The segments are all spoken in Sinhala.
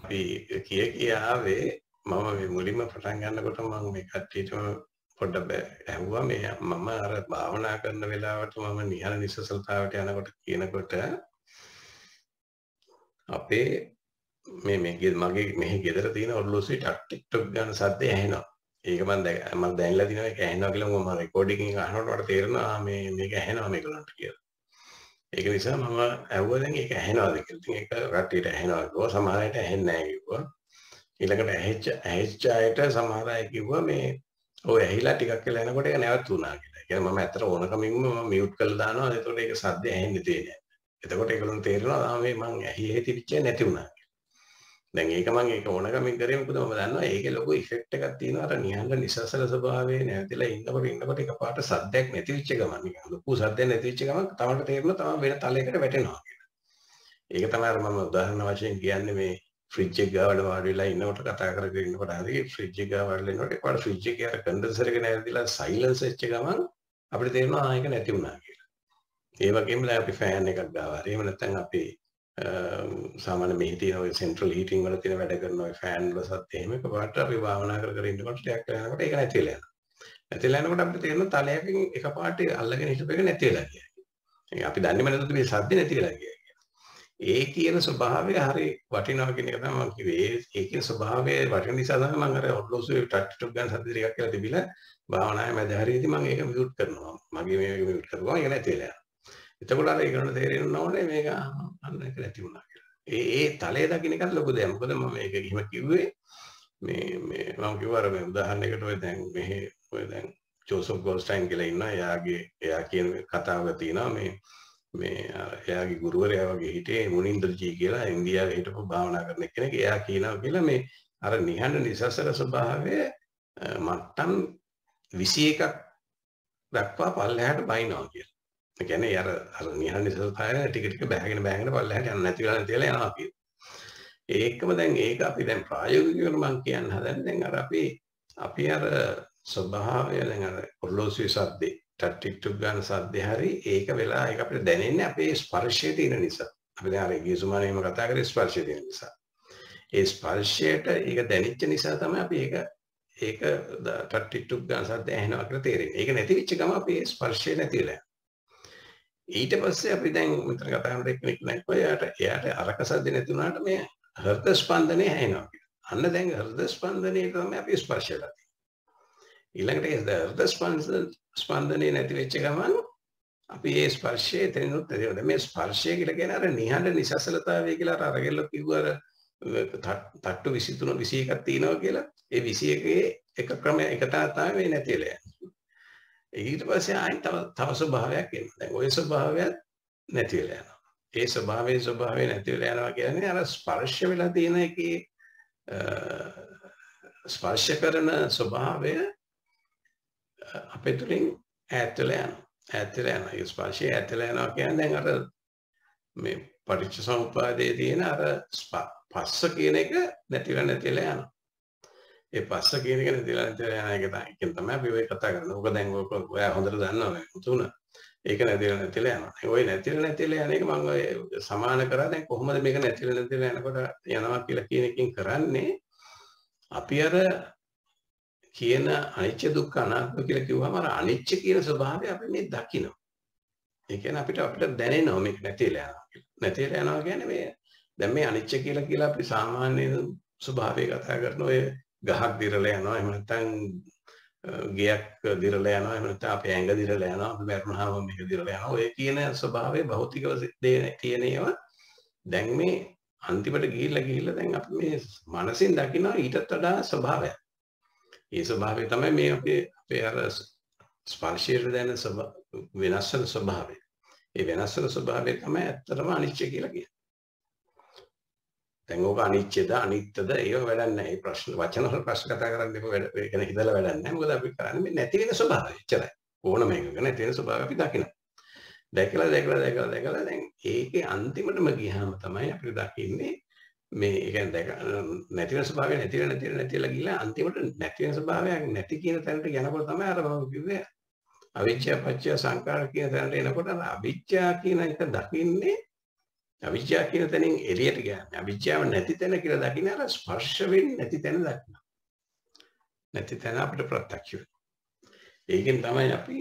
අපි කියාවේ මම මේ මුලින්ම පටන් ගන්නකොට මම මේ කට්ටියටම පොඩ්ඩක් ඇහුවා මේ මම අර භාවනා කරන වෙලාවට මම නිහන නිසසලතාවට යනකොට කියනකොට අපේ මගේ මෙහි ගෙදර තියෙන ඔරලෝසුවේ ටක් ටික් ගන්න සද්දය ඇහෙනවා. ඒක මම දැනලා දිනවා ඒක ඇහෙනවා කියලා මම රෙකෝඩින් එක අහනකොට මට තේරෙනවා මේක ඇහෙනවා මේගොල්ලන්ට කියලා. ඒක නිසා මම ඇහුවා දැන් ඒක ඇහෙනවද කියලා. ඉතින් ඒක කට්ටියට ඇහෙනවා කිව්වා. සමහර අයට ඇහෙන්නේ නැහැ කිව්වා. ඊළඟට ඇහිච්ච අයට සමහර අය කිව්වා මේ ඔය ඇහිලා ටිකක් වෙලා යනකොට ඒක නැවතුණා කියලා. ඒ කියන්නේ මම ඇත්තට ඕනකමින්ම මම මියුට් කරලා දානවා. එතකොට ඒක සද්ද ඇහෙන්නේ තියෙන්නේ නැහැ. එතකොට ඒගොල්ලොන්ට තේරෙනවා මේ මං ඇහි තිබිච්ච නැති වුණා කියලා. දැන් ඒක මං ඒක ඕනකමින් කරේ මොකද මම දන්නවා ඒකේ ලොකු ඉෆෙක්ට් එකක් තියෙනවා අර නිහඬ නිසසල ස්වභාවයේ නැතිලා ඉන්නකොට එකපාරට සද්දයක් නැති වෙච්ච ගමන් නිකන් ලොකු සද්දයක් නැති වෙච්ච ගමන් තමයි තේරෙනවා තමයි වෙන තලයකට වැටෙනවා කියලා. ඒක තමයි මම උදාහරණ වශයෙන් කියන්නේ මේ ෆ්‍රිජ් එක ගාවල වාඩි වෙලා ඉන්නකොට කතා කරගෙන ඉන්නකොට හරි ෆ්‍රිජ් එක ගාවල ඉන්නකොට එකපාරට ෆ්‍රිජ් එකේ අර කන්ඩෙන්සර් එක නැතිලා සයිලන්ස් වෙච්ච ගමන් අපිට තේරෙනවා ඒක නැති වුණා කියලා. ඒ වගේම දැන් අපි ෆෑන් එකක් ගාවා. එහෙම නැත්නම් අපි සාමාන්‍ය මෙහි තියෙන ඔය සෙන්ට්‍රල් හීටින් වල තියෙන වැඩ කරන ඔය ෆෑන් වල සත් එහෙම එකපාරට අපි භාවනා කර ඉන්නකොට ටිකක් යනකොට ඒක නැති වෙලා යනවා. නැති වෙලා යනකොට අපිට තේරෙනවා තලයකින් එකපාරට අල්ලගෙන හිටපු එක නැති වෙලා ගියා. අපි දන්නේම නැතුව මේ සද්ද නැති වෙලා ගියා. ඒ කියන ස්වභාවය හරි වටිනවා කියන එක තමයි මම කිව්වේ. ඒකේ ස්වභාවය වටින නිසා තමයි මම අර ඔඩ්ලෝසුවේ ටක් ගන්න සද්ද ටිකක් කියලා තිබිලා භාවනාවේ මැද හරියදී මම ඒක මියුට් කරනවා. මගේ මේක මියුට් කරපුවා ඒක නැති වෙලා යනවා. එතකොට අර ඒකට තේරෙන්න ඕනේ මේක අන්න ඒක නැති වුණා කියලා. ඒ තලයේ දකින්න එකත් ලොකු දෙයක්. මොකද මම මේක කිව්ව කිව්වේ මේ මම කිව්වා අර මේ උදාහරණයකට ඔය දැන් ජෝසප් ගෝල්ස්ටයින් කියලා ඉන්නවා. එයා කියන කතාවක තියෙනවා මේ එයාගේ ගුරුවරයා වගේ හිටියේ මුනින්දර්ජී කියලා ඉන්දියාවේ හිටපු භාවනා කරන කෙනෙක්. එයා කියනවා කියලා මේ අර නිහඬ නිසසල ස්වභාවය මට්ටම් 21ක් දක්වා පල්ලෙහාට බයිනවා කියලා. ඒ කියන්නේ අර නිහඬ නිසසලතාවය ටික ටික බෑගෙන පල්ලෙහාට යන නැති වෙලා යනවා කියලා. ඒකම දැන් ඒක අපි දැන් ප්‍රායෝගිකව මම කියන්න හදන්නේ දැන් අර අපි අර ස්වභාවය දැන් අර ඔරලෝසුවේ සද්දේ ටික් ගන්න සද්දේ හරි ඒක වෙලා ඒක අපිට දැනෙන්නේ අපේ ස්පර්ශයේ තියෙන නිසා. අපි දැන් අර ගියසුමානේම කතා කරේ ස්පර්ශයේ තියෙන නිසා. ඒ ස්පර්ශයට ඒක දැනෙච්ච නිසා තමයි අපි ඒක ටික් ගන්න සද්ද ඇහෙනවා කියලා තේරෙන්නේ. ඒක නැති වෙච්ච ගම අපේ ස්පර්ශය නැතිලා යනවා. ඊට පස්සේ අපි දැන් මෙතන කතා කරන ටෙක්නික් නැත්නම් එයාට අරක සද්ද නැති වුණාට මේ හෘද ස්පන්දනය ඇහෙනවා කියලා. අන්න දැන් හෘද ස්පන්දනයේ තමයි අපි ස්පර්ශයලා ඊළඟට හෘද ස්පන්දනය නැති වෙච්ච ගමන් අපි ඒ ස්පර්ශයේ තේරුම් ගන්නවා. මේ ස්පර්ශය කියලා කියන්නේ අර නිහඬ නිසසලතාවය කියලා අර අරගෙල්ල කිව්ව අර තට්ටු 23 21ක් තියෙනවා කියලා. ඒ 21 එක ක්‍රමයක් එක තමයි මේ නැතිලා යන්නේ. ඊට පස්සේ ආයෙත් තව ස්වභාවයක් එනවා. දැන් ওই ස්වභාවයත් නැති වෙලා යනවා. ඒ ස්වභාවය නැති වෙලා යනවා කියන්නේ අර ස්පර්ශ වෙලා තියෙන එකේ ස්පර්ශ කරන ස්වභාවය අපේ තුලින් ඈත් වෙලා යනවා. ඒ ස්පර්ශය ඈත් වෙලා යනවා කියන්නේ දැන් අර මේ පටිච්චසමුප්පාදයේ තියෙන අර පස්ස කියන එක නැතිලා යනවා. ඒ පස්ස කියන එක නැතිලා යන එක තමයි අපි ඔය කතා කරන්නේ. ඕක දැන් ඔයා හොඳට දන්නවා නේ මුතුන. ඒක නැතිලා යනවා. ඔය නැතිලා යන එක මම ඔය සමාන කරා දැන් කොහොමද මේක නැතිලා යනකොට යනවා කියලා කියන එකකින් කරන්නේ අපි අර කියන අනිච්ච දුක්ඛ අනාත්ම කියලා කිව්වම අර අනිච්ච කියන ස්වභාවය අපි මේ දකිනවා. ඒ කියන්නේ අපිට දැනෙනවා මේක නැතිලා යනවා කියලා. නැතිලා යනවා කියන්නේ මේ දැන් මේ අනිච්ච කියලා අපි සාමාන්‍ය ස්වභාවය කතා කරන ඔය ගහක් දිරලා යනවා එහෙම නැත්නම් ගෙයක් දිරලා යනවා එහෙම නැත්නම් අපේ ඇඟ දිරලා යනවා අපි මරණාම මේක දිරලා යනවා ඔය කියන ස්වභාවය භෞතිකව තියෙන ඒවා දැන් මේ අන්තිමට ගිහිල්ලා දැන් අපි මේ මනසින් දකිනවා ඊටත් වඩා ස්වභාවයක්. ඒ ස්වභාවය තමයි මේ අපේ අර ස්පර්ශයේ දැනෙන වෙනස් වෙන ස්වභාවය. ඒ වෙනස් වෙන ස්වභාවය තමයි ඇත්තටම අනිච්ච කියලා කියන්නේ. දැන් ඕක අනිච්චද අනිත්‍යද ඒව වැඩක් නැහැ. මේ ප්‍රශ්න වචන වල ප්‍රශ්න කතා කරන්න දෙපො වැඩ ඒක නේ හිතලා වැඩක් නැහැ. මොකද අපි කරන්නේ මේ නැති වෙන ස්වභාවය. එච්චරයි. ඕනම එකක නැති වෙන ස්වභාවය අපි දකිනවා. දැකලා දැන් ඒකේ අන්තිමටම ගියාම තමයි අපිට දකින්නේ මේ ඒ කියන්නේ නැති වෙන ස්වභාවය නැතිලා ගිහලා අන්තිමට නැති වෙන ස්වභාවයක් නැති කියන තැනට යනකොට තමයි අර මම කිව්වේ අවිච්ඡා පත්‍ය සංකාර කියන තැනට එනකොට අර අවිච්ඡා කියන එක දකින්නේ අවිජ්ජා කියන තැනින් එළියට ගියාම අවිජ්ජාව නැති තැන කියලා දකින්න අර ස්පර්ශ වෙන්නේ නැති තැන දකින්න. නැති තැන අපිට ප්‍රත්‍යක්ෂ වෙනවා. ඒකෙන් තමයි අපි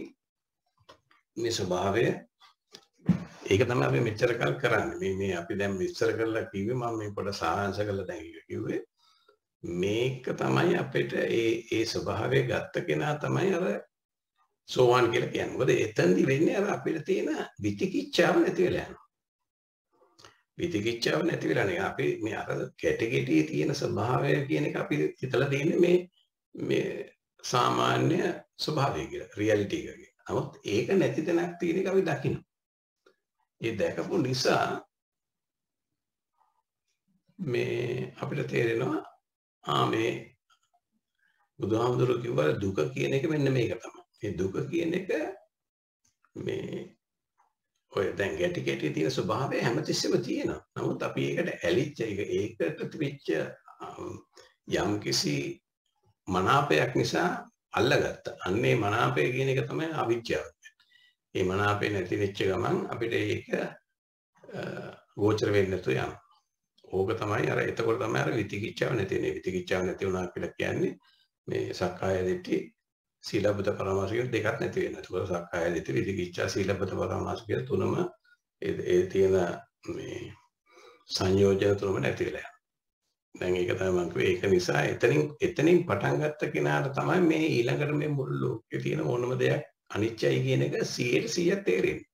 මේ ස්වභාවය ඒක තමයි අපි මෙච්චර කල් කරන්නේ. මේ අපි දැන් විස්තර කරලා කිව්වේ මම මේ පොඩ සාරාංශ කරලා දැන් කිව්වේ මේක තමයි අපිට ඒ ස්වභාවය ගත්ත කෙනා තමයි අර සෝවාන් කියලා කියන්නේ. මොකද එතෙන්දි වෙන්නේ අර අපිට තියෙන විචිකිච්ඡාව නැති වෙලා යනවා. විචිකිච්ඡාව නැති වෙලා නේ අපි මේ අර කැටගටියේ තියෙන ස්වභාවය කියන එක අපි හිතලා තියෙන්නේ මේ සාමාන්‍ය ස්වභාවය කියලා රියැලිටි එක කියලා. නමුත් ඒක නැති තැනක් තියෙන එක අපි දකිනවා. ඒ දැකපු නිසා මේ අපිට තේරෙනවා මේ බුදුහාමුදුරුවෝ කිව්වා දුක කියන එක මෙන්න මේක තමයි. මේ දුක කියන එක මේ ඔය දැන් ගැටි ගැටි තියෙන ස්වභාවය හැමතිස්සෙම තියෙනවා. නමුත් අපි ඒකට ඇලිච්ච ඒකට තිබිච්ච යම්කිසි මනාපයක් නිසා අල්ලගත්තා. අන්නේ මනාපය කියන එක තමයි අවිජ්ජාව. මේ මනාපේ නැති වෙච්ච ගමන් අපිට ඒක ගෝචර වෙන්නේ නැතු යනවා. ඕක තමයි අර එතකොට තමයි අර විතිකිච්ඡාව නැති වෙන්නේ. විතිකිච්ඡාව නැති වුණා කියලා කියන්නේ මේ සක්කාය දිට්ඨි සීලබ්බත පරමාර්ථ කියන දෙකක් නැති වෙනවා. ඒකෝ සක්කාය දිට්ඨි විතිකිච්ඡා සීලබ්බත පරමාර්ථ කියන තුනම ඒ තියෙන මේ සංයෝජන තුනම නැති වෙලා යනවා. දැන් ඒක තමයි මම කිව්වේ. ඒක නිසා එතනින් පටන් ගත්ත කෙනාට තමයි මේ ඊළඟට මේ මුළු ලෝකේ තියෙන ඕනම දෙයක් අනිත්‍යයි කියන එක 100% තේරෙන්නේ.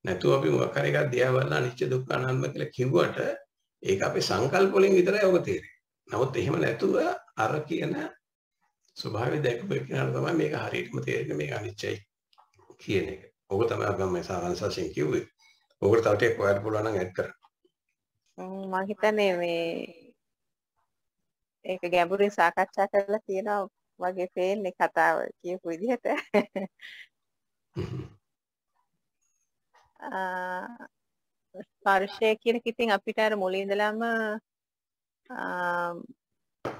නැතුව අපි මොකක් හරි එකක් දිහා බලලා අනිත්‍ය දුක්ඛ අනාත්ම කියලා කිව්වට ඒක අපේ සංකල්ප වලින් විතරයි ඔබ තේරෙන්නේ. නමුත් එහෙම නැතුව අර කියන ස්වභාවය දැකපු කෙනාට තමයි මේක හරියටම තේරෙන්නේ මේක අනිත්‍යයි කියන එක. ඕක තමයි අපි මේ සාරාංශ වශයෙන් කිව්වේ. ඕකට තව ටිකක් ඔයාලට පුළුවන් නම් ඇඩ් කරන්න. මම හිතන්නේ මේ ඒක ගැඹුරින් සාකච්ඡා කරලා තියෙනවා වගේ පේන්නේ කතාව කියපු විදිහට. ස්පර්ශය කියන එක ඉතින් අපිට අර මුලින් ඉඳලම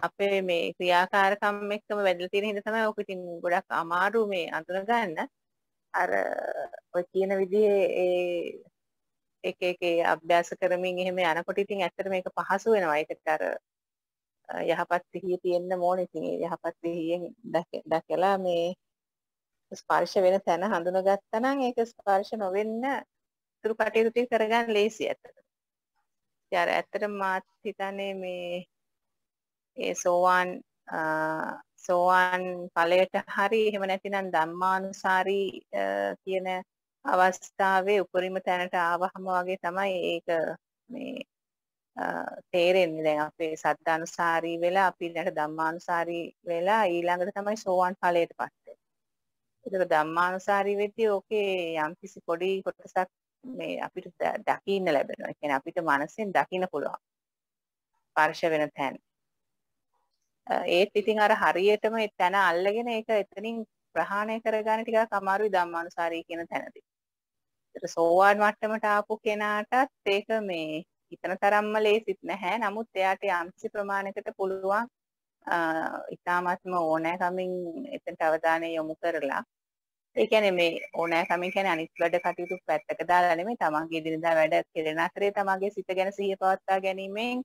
අපේ මේ ක්‍රියාකාරකම් එක්කම වැදලා තියෙන හින්දා තමයි ඔක ඉතින් ගොඩක් අමාරු මේ අඳුනගන්න. අර ඔය කියන විදිහේ එක අභ්‍යාස කරමින් එහෙම යනකොට ඉතින් ඇත්තට මේක පහසු වෙනවා. ඒකට අර යහපත් සිහිය තියෙන්න ඕනේ. ඉතින් ඒ යහපත් සිහියෙන් දැකලා මේ ස්පර්ශ වෙන තැන හඳුනගත්තා නම් ඒක ස්පර්ශ නොවෙන්න තුරු කටයුතු ටික කරගන්න ලේසි ඇත්තට. ඉතින් අර ඇත්තටම මාත් හිතන්නේ මේ ඒ සෝවාන් ඵලයට හරි එහෙම නැතිනම් ධම්මානුසාරී කියන අවස්ථාවේ උපරිම තැනට ආවහම වගේ තමයි ඒක මේ තේරෙන්නේ. දැන් අපේ සද්ධානුසාරී වෙලා අපි ඊළඟට ධම්මානුසාරී වෙලා ඊළඟට තමයි සෝවාන් ඵලයටපත් වෙන්නේ. ඒක ධම්මානුසාරී වෙද්දී ඕකේ යම්කිසි පොඩි කොටසක් මේ අපිට දකින්න ලැබෙනවා. ඒ කියන්නේ අපිට මනසෙන් දකින්න පුළුවන්. ස්පර්ශ වෙන තැන. ඒත් ඉතින් අර හරියටම ඒ තැන අල්ලගෙන ඒක එතනින් ප්‍රහාණය කරගන්න ටිකක් අමාරුයි ධම්මානුසාරී කියන තැනදී. ඒක සෝවාන් මට්ටමට ආපු කෙනාටත් ඒක මේ හිතන තරම්ම ලේසිත් නැහැ. නමුත් එයාට යම්කිසි ප්‍රමාණයකට පුළුවන් ඊටාත්ම ඕනෑකමින් එතනට අවධානය යොමු කරලා ඒ කියන්නේ මේ ඕනෑකමින් කියන්නේ අනිත් වැඩ කටයුතු පැත්තක දාලා නෙමෙයි තමන්ගේ දිනදා වැඩ කෙරෙන අතරේ තමන්ගේ සිත ගැන සිහිය පවත්වා ගැනීමෙන්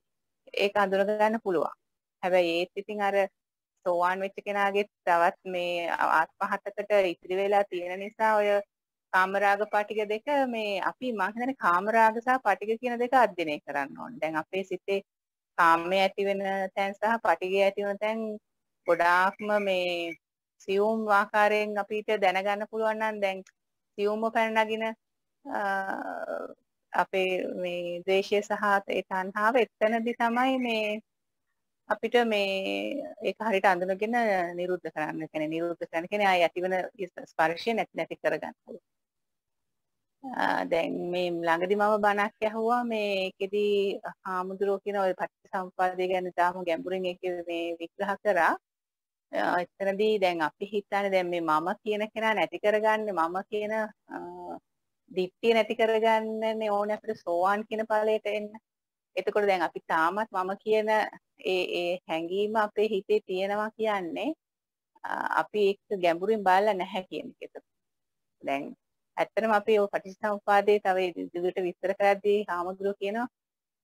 ඒක අඳුන ගන්න පුළුවන්. හැබැයි ඒත් ඉතින් අර සෝවාන් වෙච්ච කෙනාගේ තවත් මේ ආත්ම හතකට ඉතිරි වෙලා තියෙන නිසා ඔය කාමරාග පටිඝ දෙක මේ අපි මම හිතන්නේ කාමරාග සහ පටිඝ කියන දෙක අධ්‍යයනය කරන්න ඕනේ. දැන් අපේ සිතේ කාමයේ ඇති වෙන තැන් සහ පටිඝය ඇති වෙන තැන් ගොඩාක්ම මේ සියුම් ආකාරයෙන් අපිට දැනගන්න පුළුවන් නම් දැන් සියුම්ව පැන නගින අපේ මේ ද්වේෂය සහ ඒ තණ්හාව එතනදී තමයි මේ අපිට මේ ඒක හරියට අඳුනගෙන නිරුද්ධ කරන්න. කියන්නේ නිරුද්ධ කරන්න කියන්නේ ආය ඇතිවන ස්පර්ශය නැති කරගන්න. දැන් මේ ළඟදි මම බණක් ඇහුවා මේ ඒකෙදි හාමුදුරුවෝ කියන ওই පටිච්චසමුප්පාදය ගැන තාම ගැඹුරින් ඒක මේ විග්‍රහ කරා. එතනදී දැන් අපි හිතන්නේ දැන් මේ මම කියන කෙනා නැති කරගන්නේ මම කියන දිට්ඨිය නැති කරගන්නනේ ඕනේ අපිට සෝවාන් කියන ඵලයට එන්න. එතකොට දැන් අපි තාමත් මම කියන ඒ හැඟීම අපේ හිතේ තියෙනවා කියන්නේ අපි ඒක ගැඹුරින් බලලා නැහැ කියන එක. දැන් ඇත්තටම අපි ඔය පටිච්චසමුප්පාදේ තව ඉදිරියට විස්තර කරද්දී හාමුදුරුවෝ කියනවා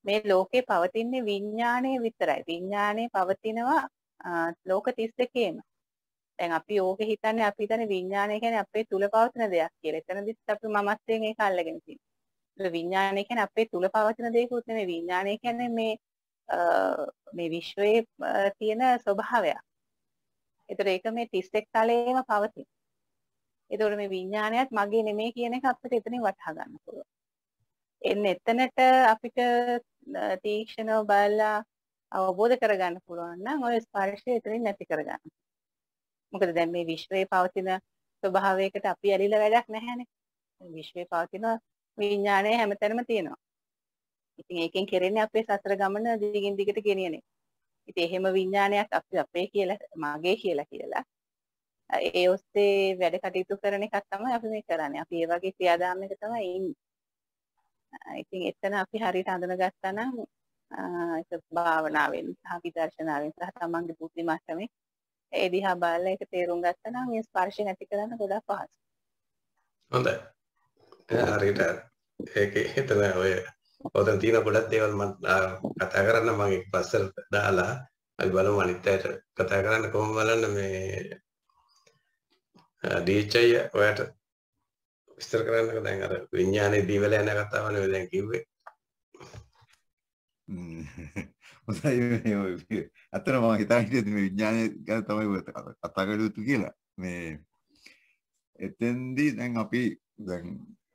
මේ ලෝකේ පවතින්නේ විඥාණය විතරයි. විඥාණය පවතිනවා ලෝක 32ේම. දැන් අපි ඕක හිතන්නේ අපි හිතන්නේ විඥාණය කියන්නේ අපේ තුල පවතින දෙයක් කියලා. එතනදිත් අපි මමත්වයෙන් ඒක අල්ලගෙන තියෙනවා. විඥාණය කියන්නේ අපේ තුල පවතින දෙයක්වත් නෙමෙයි. විඥාණය කියන්නේ මේ විශ්වයේ තියෙන ස්වභාවයක්. ඒතර ඒක මේ 31 තලයේම පවතින. ඒතකොට මේ විඥානයත් මගේ නෙමෙයි කියන එක අපිට එතනින් වටහා ගන්න පුළුවන්. එන්න එතනට අපිට තීක්ෂණව බලලා අවබෝධ කරගන්න පුළුවන් නම් ඔය ස්පර්ශය එතනින් නැති කරගන්න. මොකද දැන් මේ විශ්වයේ පවතින ස්වභාවයකට අපි ඇලිලා වැඩක් නැහැනේ. විශ්වයේ පවතින විඥානය හැමතැනම තියෙනවා. ඉතින් ඒකෙන් කෙරෙන්නේ අපේ සසර ගමන දිගින් දිගට ගෙනියන එක. ඉතින් එහෙම විඥානයක් අපි අපේ කියලා මගේ කියලා ඒ ඔස්සේ වැඩ කටයුතු කරන එකක් තමයි අපි මේ කරන්නේ. අපි ඒ වගේ ක්‍රියාදාමයක තමයි ඉන්නේ. ඉතින් එතන අපි හරියට අඳුනගත්තා නම් ඒක භාවනාවෙන් සහ විදර්ශනාවෙන් සහ තමන්ගේ බුද්ධි මට්ටමේ ඒ දිහා බලලා ඒක තේරුම් ගත්තා නම් මේ ස්පර්ශය නැති කරන්න ගොඩක් පහසුයි. හොඳයි. හරියට ඒකේ හිතන ඔය ඔතන තියෙන ගොඩක් දේවල් මම කතා කරන්න මම ඒක පස්සට දාලා අපි බලමු අනිත් අයට කතා කරන්න කොහොම බලන්න මේ DHI ඔයාට විස්තර කරන්නක දැන් අර විඥානේ දීවල යන කතාවනේ ඔය දැන් කිව්වේ. හොඳයි අතන මම හිතා හිටියේ මේ විඥානය ගැන තමයි කතා කළ යුතු කියලා. මේ එතෙන්දී දැන් අපි දැන්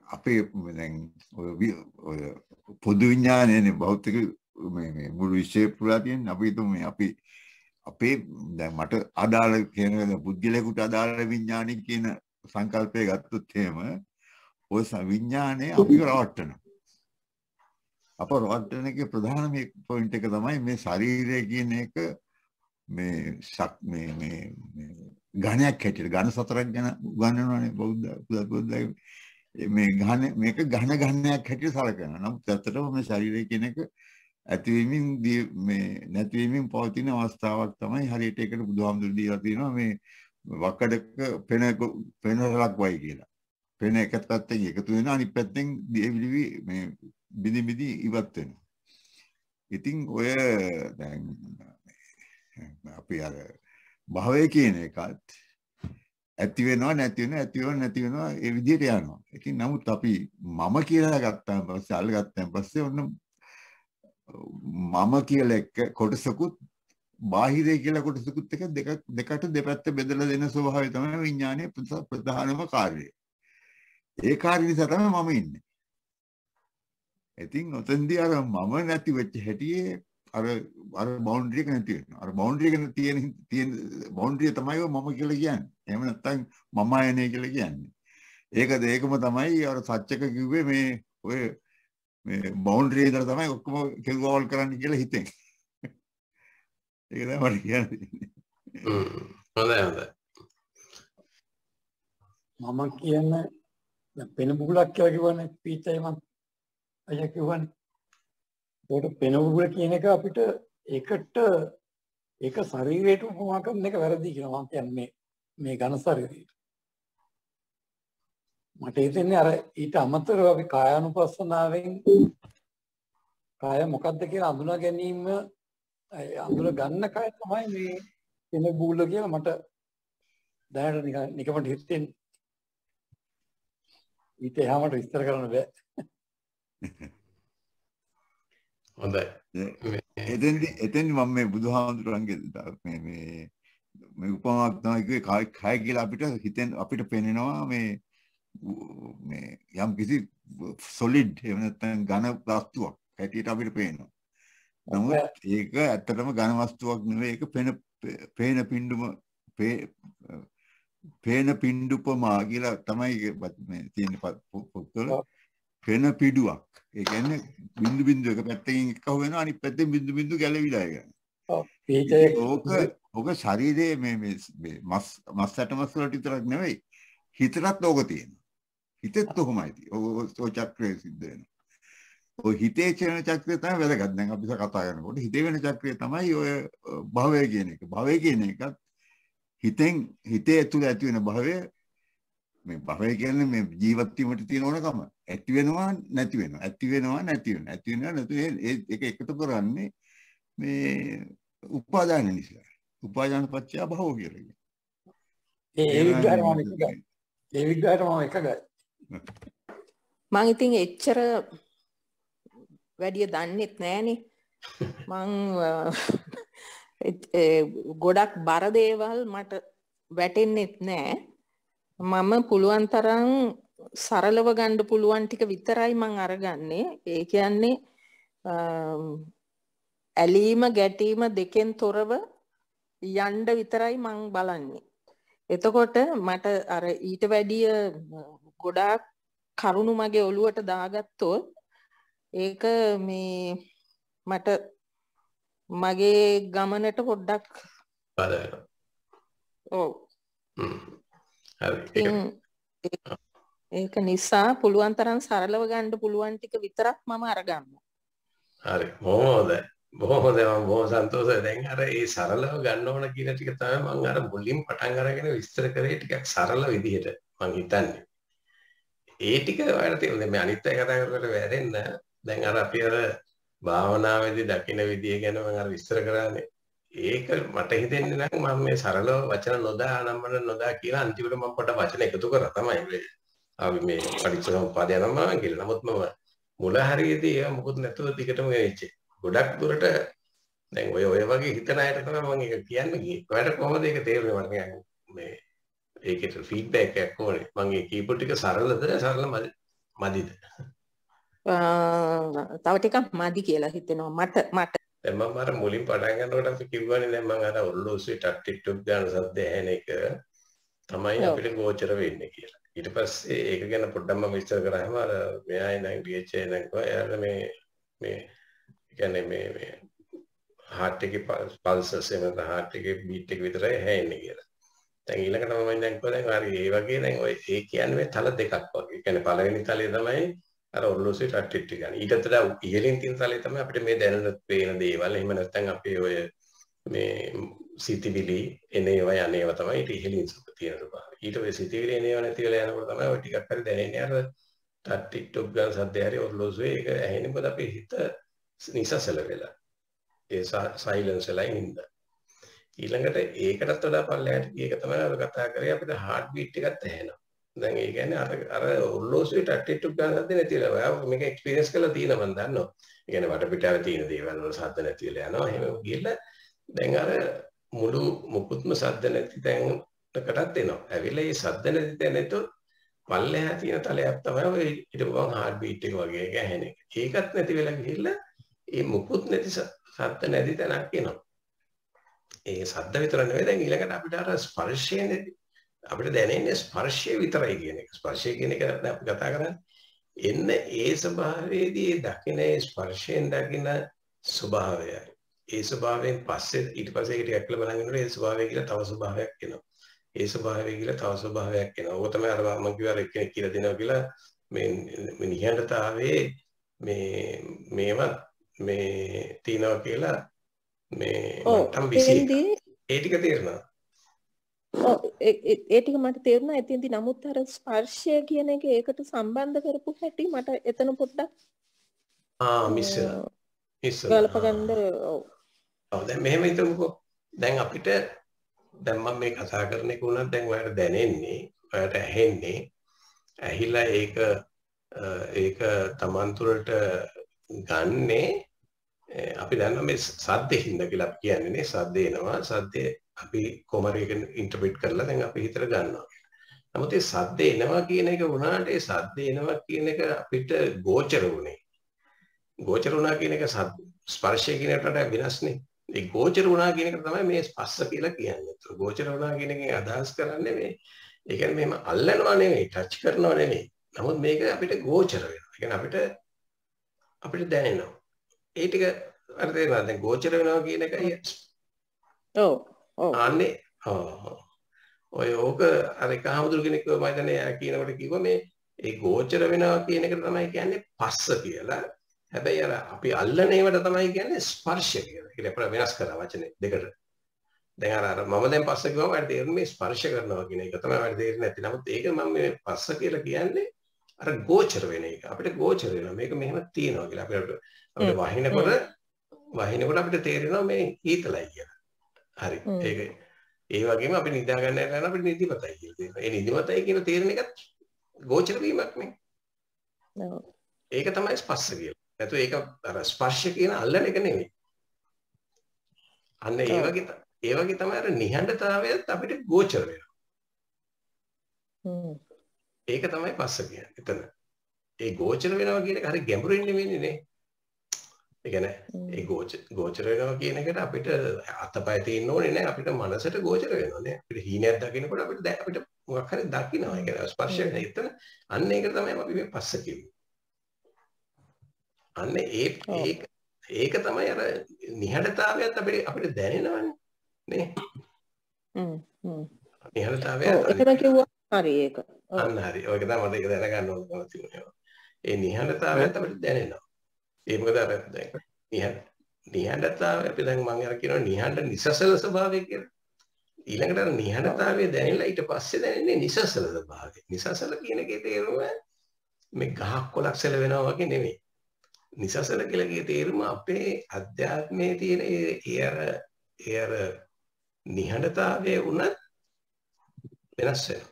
අපේ දැන් ඔය පොදු විඥානයනේ භෞතික මේ මුළු විශ්වය පුරා තියෙන අපි හිතමු මේ අපි අපේ දැන් මට අදාළ කියන පුද්ගලයාට අදාළ විඥානය කියන සංකල්පය ගත්තොත් එහෙම ඔය විඥානය අපි රවට්ටනවා. අප රවට්ටන එකේ ප්‍රධාන මේ පොයින්ට් එක තමයි මේ ශරීරය කියන එක මේ ඝනයක් හැටියට ඝන සතරක් ගැන උගන්වනවානේ බෞද්ධ මේ මේක ඝනයක් හැටියට සලකනවා. නමුත් ඇත්තටම මේ ශරීරය කියන එක ඇතිවීමෙන් මේ නැතිවීමෙන් පවතින අවස්ථාවක් තමයි හරියට ඒකට බුදුහාමුදුරු දීලා තියෙනවා මේ වකඩක පෙනලක් වයි කියලා. පෙන එක පැත්තෙන් එකතු වෙනවා අනිත් පැත්තෙන් දිවිලි මේ බිදි ඉවත් වෙනවා. ඉතින් ඔය දැන් අපි අර භවය කියන එකත් ඇති වෙනවා නැති වෙනවා ඇති වෙනවා නැති වෙනවා ඒ විදිහට යනවා. ඉතින් නමුත් අපි මම කියලා ගත්තාම පස්සේ අල්ලගත්තාන් පස්සේ ඔන්න මම කියලා එක කොටසකුත් බාහිරය කියලා කොටසකුත් එක දෙකට දෙපැත්ත බෙදලා දෙන ස්වභාවය තමයි විඥානයේ ප්‍රධානම කාර්යය. ඒ කාර්ය නිසා තමයි මම ඉන්නේ. ඉතින් ඔතෙන්දී අර මම නැති වෙච්ච හැටියේ අර බවුන්ඩරි එක නැති වෙනවා. අර බවුන්ඩරි එක තියෙන බවුන්ඩරිය තමයි මම කියලා කියන්නේ. එහෙම නැත්නම් මම ආයනේ කියලා කියන්නේ. ඒකම තමයි අර සත්‍යක කිව්වේ මේ ඔය මේ බවුන්ඩරි ඉදලා තමයි ඔක්කොම කෙල්වවල් කරන්න කියලා හිතෙන්. ඒක තමයි මට කියන්නේ. හොඳයි. මම කියන්නේ පෙන බුබුලක් කියලා කිව්වනේ පීචයි මම අය කිව්වනේ. ඒකට පෙන බුබුල කියන එක අපිට ඒක ශරීරයට උපමා කරන එක වැරදි කියලා මම කියන්නේ මේ ඝන ශරීරයට. මට හිතෙන්නේ අර ඊට අමතරව අපි කායානුපස්සනාවෙන් කාය මොකද්ද කියලා අඳුනා ගැනීම අඳුන ගන්න කය තමයි මේ පෙන බුබුල කියලා මට දැනට නිකමට හිතෙන්නේ. ඊට එහාමට විස්තර කරන්න බෑ. හොඳයි. එතෙන්දි මම මේ බුදුහාමුදුරන්ගේ මේ උපමාවක් තමයි කිව්වේ කය කියලා අපිට පේනවා මේ යම් කිසි සොලිඩ් එහෙම නැත්නම් ඝන වස්තුවක් හැටියට අපිට පේනවා. නමුත් ඒක ඇත්තටම ඝන වස්තුවක් නෙවෙයි. ඒක පේන පින්ඩුපමා කියලා තමයි මේ තියෙන පොත්වල පෙන පිඩුවක්. ඒ කියන්නේ බින්දු එක පැත්තකින් එකව වෙනවා අනිත් පැත්තෙන් බින්දු ගැලවිලා යනවා. ඕක ශරීරයේ මේ මස් ඇටමස් වලට විතරක් නෙවෙයි හිතටත් ඕක තියෙනවා. හිතෙත් කොහොමයි තියෙන්නේ. ඔය චක්‍රය සිද්ධ වෙනවා. ඔය හිතේ චලන චක්‍රය තමයි වැදගත්. දැන් අපි කතා කරනකොට හිතේ වෙන චක්‍රය තමයි ඔය භවය කියන එක. භවය කියන එකත් හිතේ ඇතුළේ ඇති වෙන භවය මේ භවය කියන්නේ මේ ජීවත් වීමට තියෙන ඕනකම. ඇති වෙනවා නැති වෙනවා. ඇති වෙනවා නැති වෙනවා. ඇති වෙනවා නැති වෙනවා. ඒක එකතු කරන්නේ මේ උපාදාන නිසා. උපාදාන පත්‍ය භව කියලා කියන්නේ. ඒ විග්‍රහය මම එකගයි. ඒ විග්‍රහයට මම එකගයි. මං ඉතින් එච්චර වැඩිය දන්නෙත් නෑනේ. මං ගොඩක් බර දේවල් මට වැටෙන්නෙත් නෑ. මම පුළුවන් තරම් සරලව ගන්න පුළුවන් ටික විතරයි මං අරගන්නේ. ඒ කියන්නේ ඇලීම ගැටීම දෙකෙන් තොරව යන්න විතරයි මං බලන්නේ. එතකොට මට අර ඊට වැඩිය ගොඩාක් කරුණු මගේ ඔළුවට දාගත්තොත් ඒක මේ මට මගේ ගමනට පොඩ්ඩක් බාධා ඔව් හරි ඒක නිසා පුළුවන් තරම් සරලව ගන්න පුළුවන් ටික විතරක් මම අරගන්නවා. හරි බොහොම හොඳයි මම බොහොම සන්තෝෂයි. දැන් අර ඒ සරලව ගන්න ඕන කියන ටික තමයි මම අර මුලින් පටන් අරගෙන විස්තර කරේ ටිකක් සරල විදිහට මම හිතන්නේ. ඒ ටික ඔයාලට තේරුණා. මේ අනිත් අය කතා කරනකොට වැරෙන්න දැන් අර අපි අර භාවනාවේදී දකින විදිය ගැන මම අර විස්තර කරානේ. ඒක මට හිතෙන්නේ නම් මම මේ සරලව වචන නොදා ආනම්මන නොදා කියලා අන්තිමට මම පොඩ වචන එකතු කරා තමයි අපි මේ පරිච්ඡේදය නම් මම කියලා. නමුත් මම මුල හරියේදී ඒක මොකුත් නැතුව දිගටම ගෙනිච්චේ. ගොඩක් දුරට දැන් ඔය වගේ හිතන අයට තමයි මම ඒක කියන්නේ ගියේ. ඔයාලට කොහොමද ඒක තේරුනේ මට නිකන් මේ ඒකට ෆීඩ්බැක් එකක් ඕනේ. මම ඒ කීපොඩ් ටික සරලද සරල මදිද? තව ටිකක් මදි කියලා හිතෙනවා මට. දැන් මම අර මුලින් පටන් ගන්නකොට අපි කිව්වනේ දැන් මම අර ඔල්ලෝසුවේ ටක් ගන්න සද්ද ඇහෙන එක තමයි අපිට ගෝචර වෙන්නේ කියලා. ඊට පස්සේ ඒක ගැන පොඩ්ඩක් මම විස්තර කරාම අර මෙයා නම් DHA නම් එයාලා මේ කියන්නේ මේ heart එකේ pulses එක heart එකේ beat එක විතරයි ඇහෙන්නේ කියලා. දැන් ඊළඟට මම දැන් කිව්වා දැන් හරි ඒ වගේ දැන් ඔය ඒ කියන්නේ තල දෙකක් වගේ. ඒ කියන්නේ පළවෙනි තලය තමයි අර ඔර්ලෝසුවේ ටක් ගන්න. ඊට වඩා ඉහළින් තියෙන තලය තමයි අපිට මේ දැනෙන පේන දේවල්. එහෙම නැත්නම් අපේ ඔය මේ සිතිවිලි එන ඒවා යන ඒවා තමයි ඊට ඉහළින් තියෙන ස්වභාවය. ඊට ඔය සිතිවිලි එන ඒවා නැති වෙලා යනකොට තමයි ඔය ටිකක් හරි දැනෙන්නේ අර ටක් ගන්න සද්දය හරි ඔර්ලෝසුවේ ඒක ඇහෙන්නේ මොකද අපේ හිත නිසසල වෙලා. ඒ සයිලන්ස් වෙලා ඉඳලා. ඊළඟට ඒකටත් වඩා පල්ලෙහාට ගිය එක තමයි අපි කතා කරේ අපිට heart beat එකත් ඇහෙනවා. දැන් ඒ කියන්නේ අර ඔර්ලෝසුවේ ටක් ගන්න සද්ද නැතිලා ඔයා මේක එක්ස්පීරියන්ස් කරලා තියෙනවා මම දන්නවා. ඒ කියන්නේ වටපිටාවේ තියෙන දේවල් වල සද්ද නැති වෙලා යනවා. එහෙම ගිහලා දැන් අර මුළු මුකුත්ම සද්ද නැති තැනකටත් එනවා. ඇවිල්ලා මේ සද්ද නැති තැනට පල්ලෙහා තියෙන තලයක් තමයි ඔය ඊටපුවන් heart beat එක වගේ එක ඇහෙන එක. ඒකත් නැති වෙලා ගිහිල්ලා මේ මුකුත් නැති සද්ද නැති තැනක් එනවා. ඒ සද්ද විතර නෙවෙයි දැන් ඊළඟට අපිට අර ස්පර්ශය අපිට දැනෙන්නේ ස්පර්ශය විතරයි කියන එක. ස්පර්ශය කියන එක අපි කතා කරන්නේ. එන්න ඒ ස්වභාවයේදී දකින ස්පර්ශයෙන් දකින ස්වභාවයයි. ඒ ස්වභාවයෙන් පස්සේ ඊට පස්සේ ඒක ටිකක් කියලා බලන් ඉන්නකොට ඒ ස්වභාවය කියලා තව ස්වභාවයක් එනවා. ඒ ස්වභාවය කියලා තව ස්වභාවයක් එනවා. ඕක තමයි අර මම කිව්වා එක්කෙනෙක් කියලා දෙනවා කියලා මේ නිහඬතාවයේ මේවා මේ තියනවා කියලා මේ මට්ටම් 21 ඒ ටික තේරෙනවා. ඔව් ඒ ටික මට තේරුණා. එතෙන්දී නමුත් අර ස්පර්ශය කියන එක ඒකට සම්බන්ධ කරපු හැටි මට එතන පොඩ්ඩක් මිස් ගලපගන්න. ඔව් දැන් මෙහෙම හිතමුකෝ. දැන් අපිට දැන් මම මේ කතා කරන එක උනත් දැන් ඔයාලට දැනෙන්නේ ඔයාලට ඇහෙන්නේ ඇහිලා ඒක Taman තුළට ගන්නේ අපි දන්නවා මේ සද්දේ හින්දා කියලා අපි කියන්නේ නේ. සද්ද එනවා. සද්දේ අපි කොහමද ඒක ඉන්ටර්ප්‍රිට් කරලා දැන් අපි හිතට ගන්නවා. නමුත් ඒ සද්ද එනවා කියන එක වුණාට ඒ සද්ද එනවා කියන එක අපිට ගෝචර වුණේ. ගෝචර වුණා කියන එක ස්පර්ශය කියන එකට වඩා වෙනස්නේ. ඒ ගෝචර වුණා කියන එක තමයි මේ ස්පස්ස කියලා කියන්නේ. ඒක ගෝචර වුණා කියන එකෙන් අදහස් කරන්නේ මේ ඒ කියන්නේ මෙහෙම අල්ලනවා නෙමෙයි, ටච් කරනවා නෙමෙයි. නමුත් මේක අපිට ගෝචර වෙනවා. ඒ කියන්නේ අපිට දැනෙනවා. ඒ ටික අර තේරෙනවා. දැන් ගෝචර වෙනවා කියන එකයි ඔව් අනේ ඔය ඕක අර කහමුදුරු කෙනෙක් මම හිතන්නේ කියනකොට කිව්වා මේ ඒ ගෝචර වෙනවා කියන එක තමයි කියන්නේ පස්ස කියලා. හැබැයි අර අපි අල්ලන ඒවට තමයි කියන්නේ ස්පර්ශ කියලා. ඒක අපිට වෙනස් කරා වචනේ දෙකට. දැන් අර මම දැන් පස්ස කිව්වම වැඩි තේරෙන්නේ මේ ස්පර්ශ කරනවා කියන එක තමයි වැඩි තේරෙන්නේ නැති. නමුත් ඒක මම මේ පස්ස කියලා කියන්නේ අර ගෝචර වෙන එක. අපිට ගෝචර වෙනවා මේක මෙහෙම තියෙනවා කියලා. අපිට වහිනකොට අපිට තේරෙනවා මේ හීතලයි කියලා. හරි. ඒ වගේම අපි නිදා ගන්න යනවා අපිට නිදිමතයි කියලා තේරෙනවා. ඒ නිදිමතයි කියන තේරෙන එකත් ගෝචර වීමක් නේ. ඒක තමයි ස්පර්ශ කියලා. නැතු ඒක අර ස්පර්ශ කියන අල්ලන එක නෙමෙයි. අන්න ඒ වගේ තමයි අර නිහඬතාවයත් අපිට ගෝචර වෙනවා. ඒක තමයි පස්ස කියන්නේ. එතන. ඒ ගෝචර වෙනවා කියන එක හරි ගැඹුරින් නෙවෙන්නේ නේ. ඒ කියන්නේ ඒ ගෝචර වෙනවා කියන එකට අපිට අතපය තියෙන්න ඕනේ නෑ. අපිට මනසට ගෝචර වෙනවා නේ. අපිට හීනයක් දකිනකොට අපිට මොකක් හරි දකින්නවා. ඒ කියන්නේ ස්පර්ශ වෙන එතන. අන්න ඒක තමයි අපි මේ පස්ස කියන්නේ. අන්න ඒක තමයි අර නිහඬතාවයත් අපිට දැනෙනවනේ නේ. නිහඬතාවය එතන කිව්වා හරි ඒක. අන්න හරි. ඔයක තමයි මට ඒක දැනගන්න ඕන තිබුණේ. ඒ නිහඬතාවයත් අපිට දැනෙනවා. ඒ මොකද අර දැන් නිහඬතාවය අපි දැන් මම අර කියනවා නිහඬ නිසසල ස්වභාවය කියලා. ඊළඟට අර නිහඬතාවය දැනෙලා ඊට පස්සේ දැනෙන්නේ නිසසල ස්වභාවය. නිසසල කියන එකේ තේරුම මේ ගහක් කොලක් සැලවෙනවා වගේ නෙමෙයි. නිසසල කියලා කියේ තේරුම අපේ අධ්‍යාත්මයේ තියෙන ඒ අර නිහඬතාවය උනත් වෙනස් වෙනවා.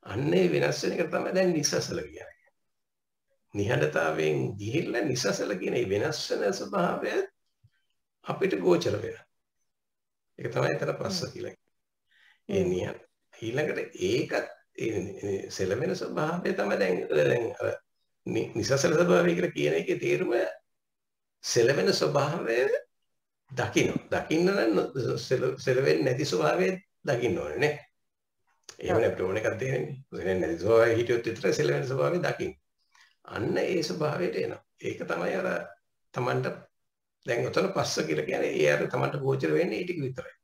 අන්නේ වෙනස් වෙන එක තමයි දැන් නිසසල කියන්නේ. නිහඬතාවයෙන් ගිහිල්ලා නිසසල කියන මේ වෙනස් වෙන ස්වභාවය අපිට ගෝචර වෙනවා. ඒක තමයි එතන පස්ස කියලා කියන්නේ. ඒ නිහඬ ඊළඟට ඒකත් ඒ සෙලවෙන ස්වභාවය තමයි දැන් අර නිසසල ස්වභාවය කියලා කියන එකේ තේරුම සෙලවෙන ස්වභාවය දකින්න නම් සෙලවෙන්නේ නැති ස්වභාවය දකින්න ඕනේ නේ. එහෙම අපිට ඕන එකක් තේරෙන්නේ. සෙලවෙන්නේ නැති ස්වභාවය හිටියොත් විතර සෙලවෙන ස්වභාවය දකින්න. අන්න ඒ ස්වභාවයට එනවා. ඒක තමයි අර Tamanට දැන් උතන පස්ස කියලා කියන්නේ ඒ අර Tamanට ගෝචර වෙන්නේ ඒ ටික විතරයි.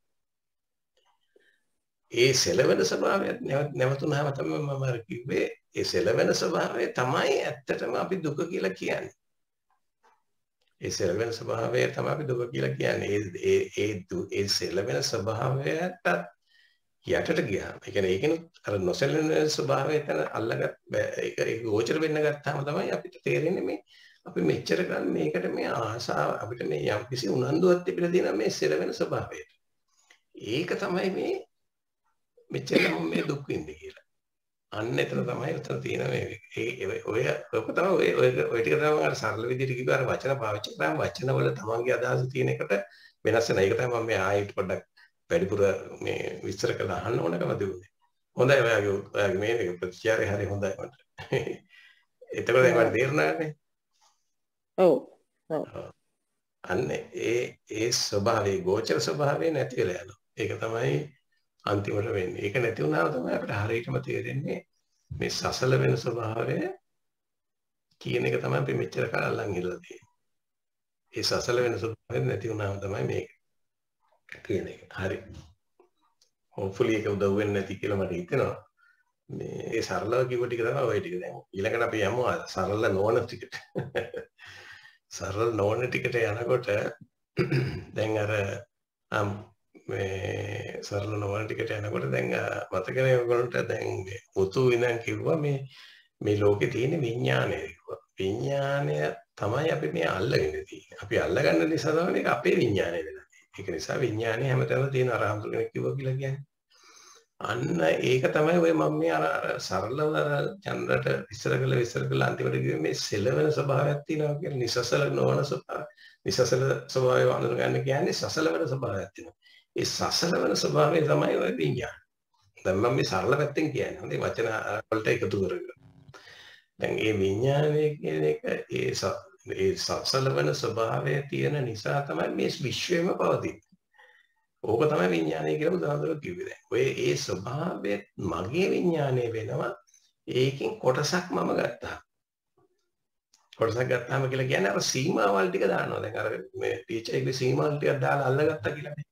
ඒ සෙලවෙන ස්වභාවය නැවතුනහම තමයි මම අර කිව්වේ ඒ සෙලවෙන ස්වභාවය තමයි ඇත්තටම අපි දුක කියලා කියන්නේ. ඒ සෙලවෙන ස්වභාවය තමයි අපි දුක කියලා කියන්නේ. ඒ සෙලවෙන ස්වභාවයට යටට ගියාම ඒ කියන්නේ ඒකෙනුත් අර නොසෙලවෙන ස්වභාවය තන අල්ලගත් ඒක ගෝචර වෙන්න ගත්තාම තමයි අපිට තේරෙන්නේ මේ අපි මෙච්චර ගන්න මේකට මේ ආසාව අපිට මේ යම්කිසි උනන්දුවක් තිබිලා තියෙනවා මේ සෙලවෙන ස්වභාවයට. ඒක තමයි මේ මෙච්චර මේ දුක් විඳින්නේ කියලා. අන්න එතන තමයි උතන තියෙන මේ ඔය තමයි ඔය ටික තමයි අර සරල විදිහට කිව්ව අර වචන පාවිච්චි කරාම වචන වල තමන්ගේ අදහස තියෙන එකට වෙනස් වෙන. ඒක තමයි මම මේ ආයෙත් පොඩ්ඩක් වැඩිපුර මේ විස්තර කරලා අහන්න ඕනකම තිබුණේ. හොඳයි ඔයාගේ මේ ප්‍රතිචාරය හරි හොඳයි මට. එතකොට දැන් මට තේරුණානේ. ඔව්. අන්න ඒ ස්වභාවයේ ගෝචර ස්වභාවය නැති වෙලා යනවා. ඒක තමයි අන්තිමට වෙන්නේ. ඒක නැති වුණාම තමයි අපිට හරියටම තේරෙන්නේ මේ සසල වෙන ස්වභාවය කියන එක තමයි අපි මෙච්චර කාල අල්ලන් ඉල්ලලා තියෙන්නේ. ඒ සසල වෙන ස්වභාවය නැති වුණාම තමයි මේක කියන එක. හරි. hopefully ඒක උදව් වෙන්නේ නැති කියලා මට හිතෙනවා. මේ ඒ සරලව කිව්ව ටික තමයි ඔය ටික දැන්. ඊළඟට අපි යමු සරල නොවන ටිකට. සරල නොවන ටිකට යනකොට දැන් අර මේ සරල නොවන ටිකට යනකොට දැන් මතකනේ ඔයගොල්ලන්ට දැන් මේ මුතු ඉඳන් කිව්වා මේ ලෝකේ තියෙන විඥානය කිව්වා. විඥානය තමයි අපි මේ අල්ලගෙන තියෙන්නේ. අපි අල්ලගන්න නිසා තමයි ඒක අපේ විඥානය වෙලා තියෙන්නේ. ඒක නිසා විඥානය හැමතැනම තියෙන අරහම් කෙනෙක් කිව්වා කියලා කියන්නේ. අන්න ඒක තමයි ඔය මම මේ අර සරලව අර චන්ද්‍රට විස්තර කළ අන්තිමට කිව්වේ මේ සෙලවෙන ස්වභාවයක් තියෙනවා කියලා. නිසසල නොවන ස්වභාවය. නිසසල ස්වභාවය වඳුර ගන්න කියන්නේ සසල වෙන ස්වභාවයක් තියෙනවා. ඒ සසල වෙන ස්වභාවය තමයි ඔය විඥාන. දැන් මම මේ සරල පැත්තෙන් කියන්නේ. හොඳේ වචන වලට එකතු කරගෙන. දැන් මේ විඥානය කියන එක ඒ සසල වෙන ස්වභාවය තියෙන නිසා තමයි මේ විශ්වයම පවතින්නේ. ඕක තමයි විඥානය කියලා බුදුහාමුදුරුවෝ කිව්වේ දැන්. ඔය ඒ ස්වභාවය මගේ විඥානය වෙනවා. ඒකෙන් කොටසක් මම ගත්තා. කොටසක් ගත්තාම කියලා කියන්නේ අර සීමාවල් ටික දානවා. දැන් අර මේ ටීචර් එකේ සීමාවල් ටිකක් දාලා අල්ලගත්තා කියලානේ.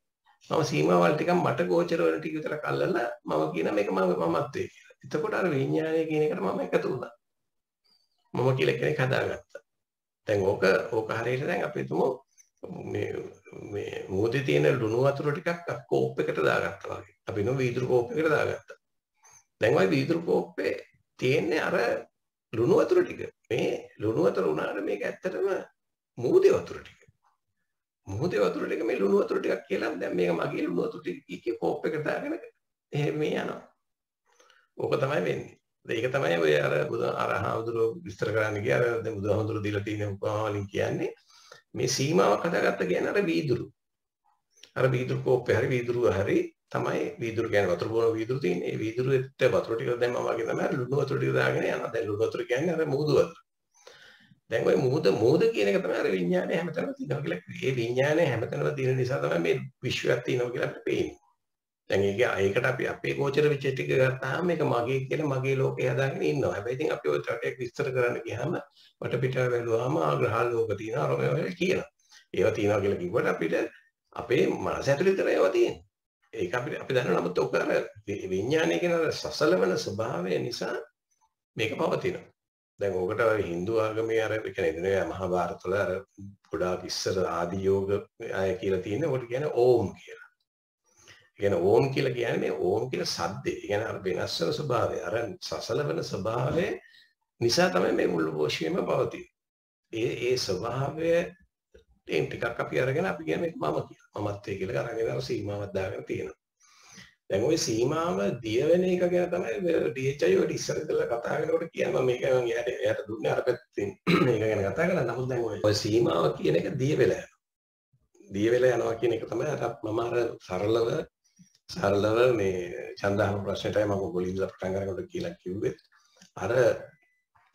මම සීමාවල් ටිකක් මට ගෝචර වෙන ටික විතරක් අල්ලලා මම කියන මේක මමත්වේ කියලා. එතකොට අර විඥානය කියන එකට මම එකතු වුණා. මම කියලා කෙනෙක් හදාගත්තා. දැන් ඕක හරියට දැන් අපි තුමු මේ මේ මොහොතේ තියෙන ලුණු වතුර ටිකක් කෝප් එකට දාගත්තා වගේ. අපි නෝ වීදුරු කෝප් එකට දාගත්තා. දැන් ওই වීදුරු කෝප්පේ තියෙන්නේ අර ලුණු වතුර ටික. මේ ලුණු වතුර උනාට මේක ඇත්තටම මොහොතේ වතුර ටික. මොහොතේ වතුර ටික මේ ලුණු වතුර ටිකක් කියලා දැන් මේක මගේ ලුණු වතුර ටික කීකේ කෝප් එකට දාගෙන එහෙම මේ යනවා. ඕක තමයි වෙන්නේ. ඒක තමයි ඔය අර හාමුදුරුවෝ විස්තර කරන්න ගියා. අර දැන් බුදුහාමුදුරුවෝ දීලා තියෙන උපමාවලින් කියන්නේ මේ සීමාවක් හදාගත්ත කියන්නේ අර වීදුරු. අර වීදුරු කෝප්පේ හරි වීදුරුව හරි තමයි වීදුරු කියන්නේ වතුර බොන වීදුරු තියෙන්නේ. ඒ වීදුරුවෙත් වතුර ටික දැම්මම වගේ තමයි ලුණු වතුර ටික දාගෙන යනවා. දැන් ලුණු වතුර කියන්නේ අර මුහුදු වතුර. දැන් ওই මුහුද කියන එක තමයි අර විඥානය හැමතැනම තියෙනවා කියලා. ඒ විඥානය හැමතැනම තියෙන නිසා තමයි මේ විශ්වයක් තියෙනවා කියලා අපිට පේන්නේ. දැන් ඒකට අපි අපේ ගෝචර වෙච්ච ටික ගත්තාම මේක මගේ කියලා මගේ ලෝකේ හදාගෙන ඉන්නවා. හැබැයි ඉතින් අපි ඔය ට්‍රැක් විස්තර කරන්න ගියාම වටපිට බැලුවාම ග්‍රහ ලෝක තියෙනවා අර ඔය කියනවා. ඒවා තියෙනවා කියලා කිව්වට අපිට අපේ මනස ඇතුළේ විතර ඒවා තියෙනවා. ඒක අපි දන්නවා. නමුත් ඔක අර විඥානය කියන සසලවන ස්වභාවය නිසා මේක පවතිනවා. දැන් ඕකට හින්දු ආගමේ අර කියන්නේ මහා භාරත වල අර ගොඩාක් ඉස්සර ආදි යෝග අය කියලා තියෙන්නේ. ඔකට කියන්නේ ඕම් කියලා. කියන්නේ ඕම් කියලා කියන්නේ මේ ඕම් කියලා සද්දේ. කියන්නේ අර වෙනස් වෙන ස්වභාවය. අර සසලවන ස්වභාවය නිසා තමයි මේ මුළු භෝෂියම පවතින්නේ. ඒ ස්වභාවය ටිකක් අපි අරගෙන අපි කියන්නේ මම කියලා. මමත්වයේ කියලා අරගෙන අර සීමාවක් දාගෙන තියෙනවා. දැන් ওই සීමාව දිය වෙන එක ගැන තමයි DHI ඔය ඉස්සර ඉඳලා කතා කරනකොට කියන්නේ මේක මම එයාට දුන්නේ අර පැත්තෙන් මේක ගැන කතා කරලා. නමුත් දැන් ওই සීමාව කියන එක දිය වෙලා යනවා. දිය වෙලා යනවා කියන එක තමයි අර මම අර සරලව මේ චන්දහම ප්‍රශ්නයටයි මම ඔයගොල්ලෝ ඉඳලා පටන් ගන්නකොට කියලා කිව්වේ. අර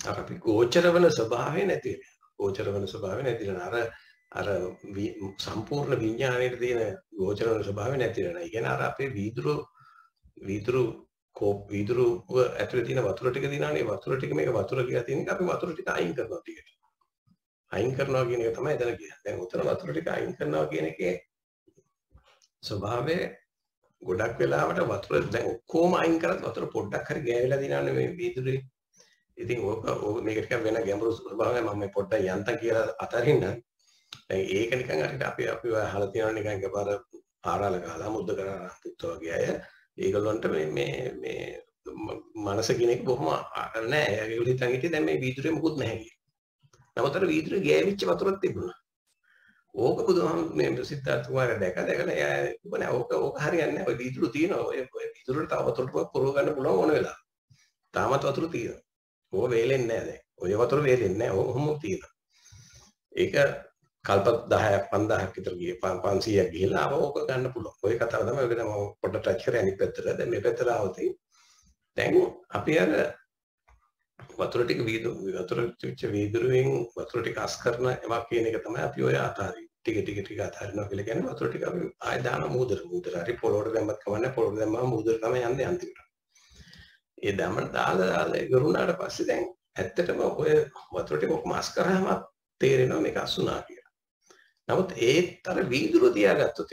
අපි ගෝචර වෙන ස්වභාවය නැති වෙනවා. ගෝචර වෙන ස්වභාවය නැති වෙනවා. අර සම්පූර්ණ විඥාණයට තියෙන ගෝචර වෙන ස්වභාවය නැති වෙනවා. ඒ කියන්නේ අර අපේ වීදුරු ඇතුලේ තියෙන වතුර ටික දිනානේ වතුර ටික මේක වතුර කියලා තියෙන එක අපි වතුර ටික අයින් කරනවා ටිකට. අයින් කරනවා කියන එක තමයි එතන කියන්නේ. දැන් උතන වතුර ටික අයින් කරනවා කියන එකේ ස්වභාවය ගොඩක් වෙලාවට වතුර දැන් ඔක්කොම අයින් කරත් වතුර පොඩ්ඩක් හරි ගෑවිලා දිනන්නේ මේ වීදුරුවේ. ඉතින් ඕක මේක ටිකක් වෙන ගැඹුරු ස්වභාවය මම මේ පොඩ්ඩක් යන්තම් කියලා අතරින්න. දැන් ඒක නිකන් අපි අහලා තියෙනවා නිකන් එකපාර ආරාල ගහලා මුද්ද කරලා පුත්තු වගේ අය. ඒගොල්ලන්ට මේ මනස කියන එක බොහොම නෑ. ඒගොල්ලෝ හිතන් හිටියේ දැන් මේ වීදුරුවේ මොකුත් නැහැ කියලා. නමුත් අර වීදුරුවේ ගෑවිච්ච වතුරක් තිබුණා. ඕක බුදුහාමුදුරුවෝ සිද්ධාර්ථ කුමාරයා දැකලා එයා කිව්වනේ ඕක හරියන්නේ නැහැ. ඔය වීදුරු තියෙනවා. ඔය වීදුරුවට තව වතුර ටිකක් පුරව ගන්න පුළුවන් ඕන වෙලාව. තාමත් වතුර තියෙනවා. ඕක වේලෙන්නේ නැහැ දැන්. ඔය වතුර වේලෙන්නේ නැහැ. ඔහොම තියෙනවා. ඒක කල්ප 10ක් 5000ක් විතර ගියේ 500ක් ගිහිල්ලා ඕක ගන්න පුළුවන්. ඔය කතාව තමයි ඔය තමයි පොඩ්ඩක් ටච් කරේ අනිත් පැත්තට. දැන් මේ පැත්තට ආවොත් දැන් අපි අර වතුර ටික වීදුරුවෙන් වතුර ටික අස් කරන ඒවා කියන එක තමයි අපි ඔය අතාරින් ටික අතාරිනවා කියලා කියන්නේ. වතුර ටික අපි ආය දාන මුහුදට හරි පොළොවට දැම්මත් කමන්නේ. පොළොවට දැම්මම මුහුදට තමයි යන්නේ අන්තිමට. ඒ දැම්මම දාලා ගරුණාට පස්සේ දැන් ඇත්තටම ඔය වතුර ටික ඔක්කොම අස් කරාම තේරෙනවා මේක අසුනා කියලා. නමුත් ඒත් අර වීදුරුව තියාගත්තොත්